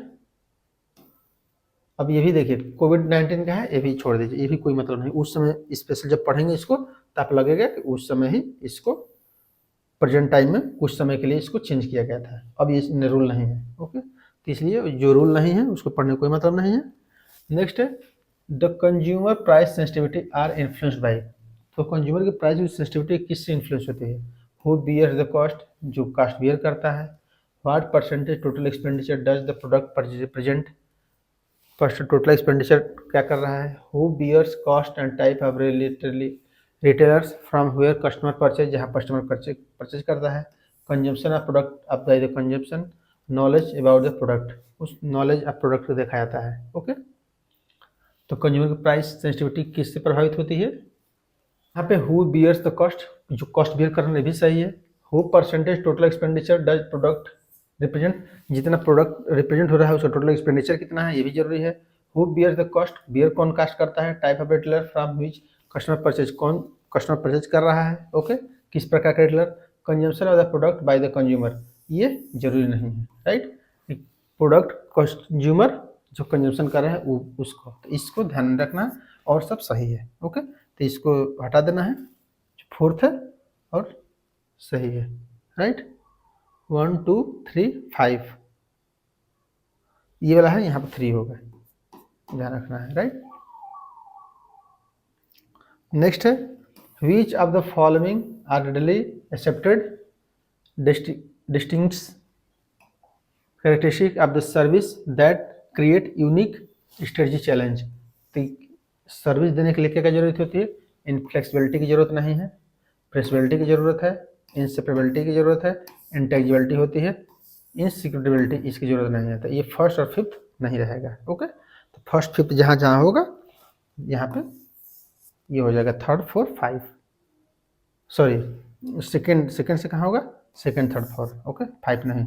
A: अब ये भी देखिए कोविड-19 का है, ये भी छोड़ दीजिए, ये भी कोई मतलब नहीं, उस समय स्पेशल जब पढ़ेंगे इसको तो आप लगेगा कि उस समय ही इसको प्रेजेंट टाइम में कुछ समय के लिए इसको चेंज किया गया था, अब ये रूल नहीं है, ओके। तो इसलिए जो रूल नहीं है उसको पढ़ने का कोई मतलब नहीं है। नेक्स्ट है, the consumer price sensitivity are influenced by, तो कंज्यूमर की प्राइस की सेंसिटिविटी किससे इन्फ्लुएंस होती है, हु बियर्स द कॉस्ट, जो कास्ट बियर करता है। What percentage total expenditure does the product present, first total expenditure क्या कर रहा है। Who bears cost and type of retailers from where customer purchase, जहाँ कस्टमर परचेज करता है। Consumption of product of the consumption, knowledge about the product, उस knowledge of product को देखा जाता है, ओके। तो कंज्यूमर की प्राइस सेंसिटिविटी किससे प्रभावित होती है, यहाँ पे हु बियर्स द कॉस्ट, जो कॉस्ट बियर करने भी सही है। Who percentage total expenditure does product represent, जितना प्रोडक्ट रिप्रेजेंट हो रहा है उसका टोटल एक्सपेंडिचर कितना है, ये भी जरूरी है। Who bears the cost, bear कौन कास्ट करता है। Type of retailer from which customer purchase, कौन कस्टमर परचेज कर रहा है, ओके, किस प्रकार का retailer. Consumption of the product by the consumer, ये जरूरी नहीं है, राइट। प्रोडक्ट कंज्यूमर जो कंजम्पशन कर रहा है उसको, तो इसको ध्यान में रखना और सब सही है, ओके। तो इसको हटा देना है, फोर्थ है और सही है, राइट। 1 2 3 5, ये वाला है, यहाँ पर 3 होगा, ध्यान रखना है, राइट। नेक्स्ट है which of the following are readily accepted distinct characteristic of the service that create unique strategy challenge. तो सर्विस देने के लिए क्या क्या जरूरत होती है? इनफ्लेक्सिबिलिटी की जरूरत नहीं है, फ्लेक्सिबिलिटी की जरूरत है, इंसेपरेबिलिटी की जरूरत है, इंटेलिजिबिलिटी होती है, इनसिक्योरिटी इसकी जरूरत नहीं है। तो ये फर्स्ट और फिफ्थ नहीं रहेगा। ओके, तो फर्स्ट फिफ्थ जहाँ जहाँ होगा यहाँ पे ये हो जाएगा 3rd 4th 5, सॉरी सेकेंड से कहाँ होगा? 2nd 3rd 4th। ओके, 5 नहीं,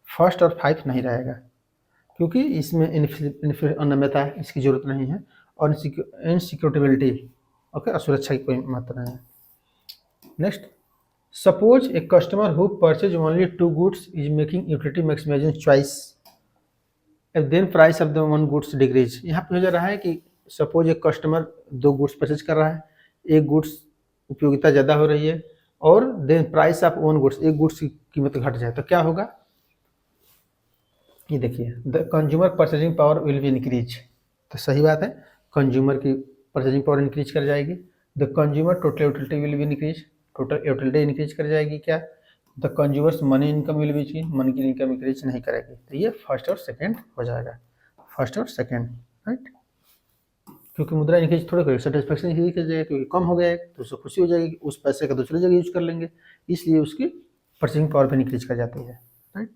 A: फर्स्ट और 5 नहीं रहेगा क्योंकि इसमें अनम्यता है, इसकी जरूरत नहीं है, और इनसिक्योरिटी, ओके, असुरक्षा की कोई महत्व नहीं है। Next, suppose a customer who purchase only 2 goods is making utility maximisation choice, then price of the 1 goods decrease. यहाँ पे हो जा रहा है कि सपोज एक कस्टमर 2 गुड्स परचेज कर रहा है, एक गुड्स उपयोगिता ज़्यादा हो रही है, और देन प्राइस ऑफ 1 गुड्स, एक गुड्स की कीमत घट जाए, तो क्या होगा? ये देखिए, the consumer purchasing power will be increase. तो सही बात है, कंज्यूमर की परचेजिंग पावर इंक्रीज कर जाएगी। The consumer total utility will be increase, total utility increase कर जाएगी। क्या? The consumers money income will be increase, money की इनकम इंक्रीज नहीं करेगी। तो ये फर्स्ट और सेकंड हो जाएगा, फर्स्ट और सेकंड, राइट। क्योंकि मुद्रा इंक्रीज थोड़ा करेगी, सेटिस्फेक्शन इंक्रीज कर जाएगा, क्योंकि कम हो गया है तो उसको खुशी हो जाएगी, उस पैसे का दूसरी जगह यूज कर लेंगे, इसलिए उसकी परचेजिंग पावर भी इंक्रीज कर जाती है, right.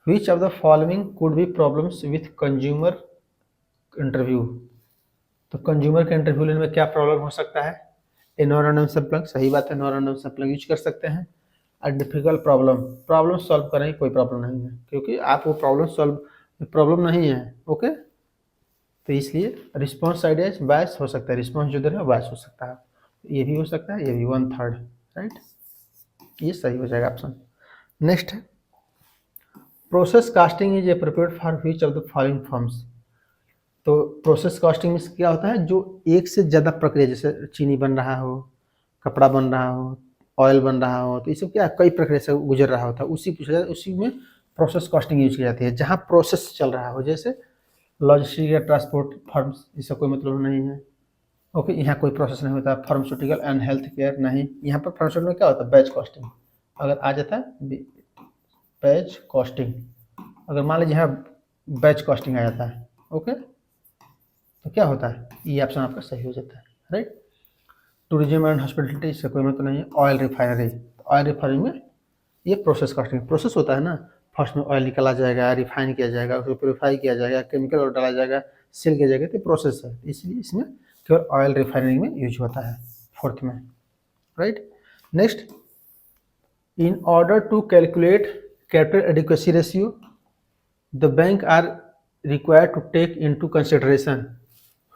A: Which of the following could be problems with consumer interview? तो कंज्यूमर के इंटरव्यू लेने में क्या प्रॉब्लम हो सकता है? ए नॉन रैंडम सैंपलिंग, सही बात है, नॉन रैंडम सैंपलिंग यूज कर सकते हैं। अ डिफिकल्ट प्रॉब्लम सॉल्व करेंगे, कोई प्रॉब्लम नहीं है, क्योंकि आप वो प्रॉब्लम नहीं है। ओके, तो इसलिए रिस्पॉन्स आइडियाज बायस हो सकता है, रिस्पॉन्स जो दे रहे हैं बायस हो सकता है, ये भी हो सकता है, ये भी 1/3, राइट, ये सही हो जाएगा ऑप्शन। नेक्स्ट है process casting is appropriate for which of the following forms. तो प्रोसेस कास्टिंग में क्या होता है? जो एक से ज़्यादा प्रक्रिया, जैसे चीनी बन रहा हो, कपड़ा बन रहा हो, ऑयल बन रहा हो, तो ये सब क्या कई प्रक्रिया से गुजर रहा होता है, उसी में प्रोसेस कास्टिंग यूज की जाती है। जहाँ प्रोसेस चल रहा हो, जैसे लॉजिस्टिक या ट्रांसपोर्ट फर्म्स, इसका कोई मतलब नहीं है। ओके, यहाँ कोई प्रोसेस नहीं होता। फार्मास्यूटिकल एंड हेल्थ केयर नहीं, यहाँ पर फार्मास्यूटिकल में क्या होता है? Batch costing. अगर आ जाता है बैच कॉस्टिंग, अगर मान लीजिए यहाँ बैच कॉस्टिंग आ जाता है, ओके, तो क्या होता है? ये ऑप्शन आपका सही हो जाता है, राइट। टूरिज्म एंड हॉस्पिटलिटी, इससे कोई मतलब नहीं है। ऑयल रिफाइनरी, ऑयल रिफाइनरी में ये प्रोसेस कॉस्टिंग, प्रोसेस होता है ना, फर्स्ट में ऑयल निकाला जाएगा, रिफाइन किया जाएगा, उसको प्योरीफाई किया जाएगा, केमिकल और डाला जाएगा, सेल किया जाएगा, तो प्रोसेस है, इसलिए इसमें केवल ऑयल रिफाइनरी में यूज होता है, 4th में, right. Next, in order to calculate capital adequacy ratio, the bank are required to take into consideration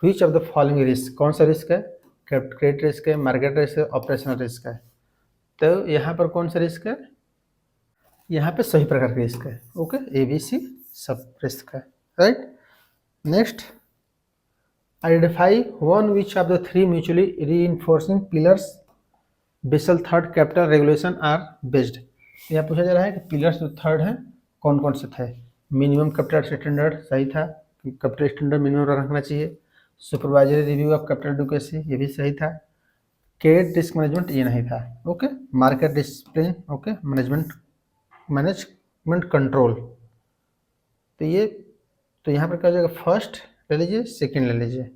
A: which of the following risk. कौन सा रिस्क है? क्रेडिट रिस्क है, मार्केट रिस्क है, operational risk है। तो यहाँ पर कौन सा रिस्क है? यहाँ पे सभी प्रकार का रिस्क है। ओके, ABC सब रिस्क है, right. Next, identify one which of the 3 mutually reinforcing pillars Basel third capital regulation are based. यहाँ पूछा जा रहा है कि पिलर्स जो थर्ड हैं कौन कौन से थे? मिनिमम कैपिटल स्टैंडर्ड, सही था, कैपिटल स्टैंडर्ड मिनिमम रखना चाहिए। Supervisory review of capital adequacy, ये भी सही था। क्रेडिट रिस्क मैनेजमेंट, ये नहीं था। Okay, market discipline, okay, management control, तो ये, तो यहाँ पर क्या हो जाएगा? फर्स्ट ले लीजिए, सेकेंड ले लीजिए,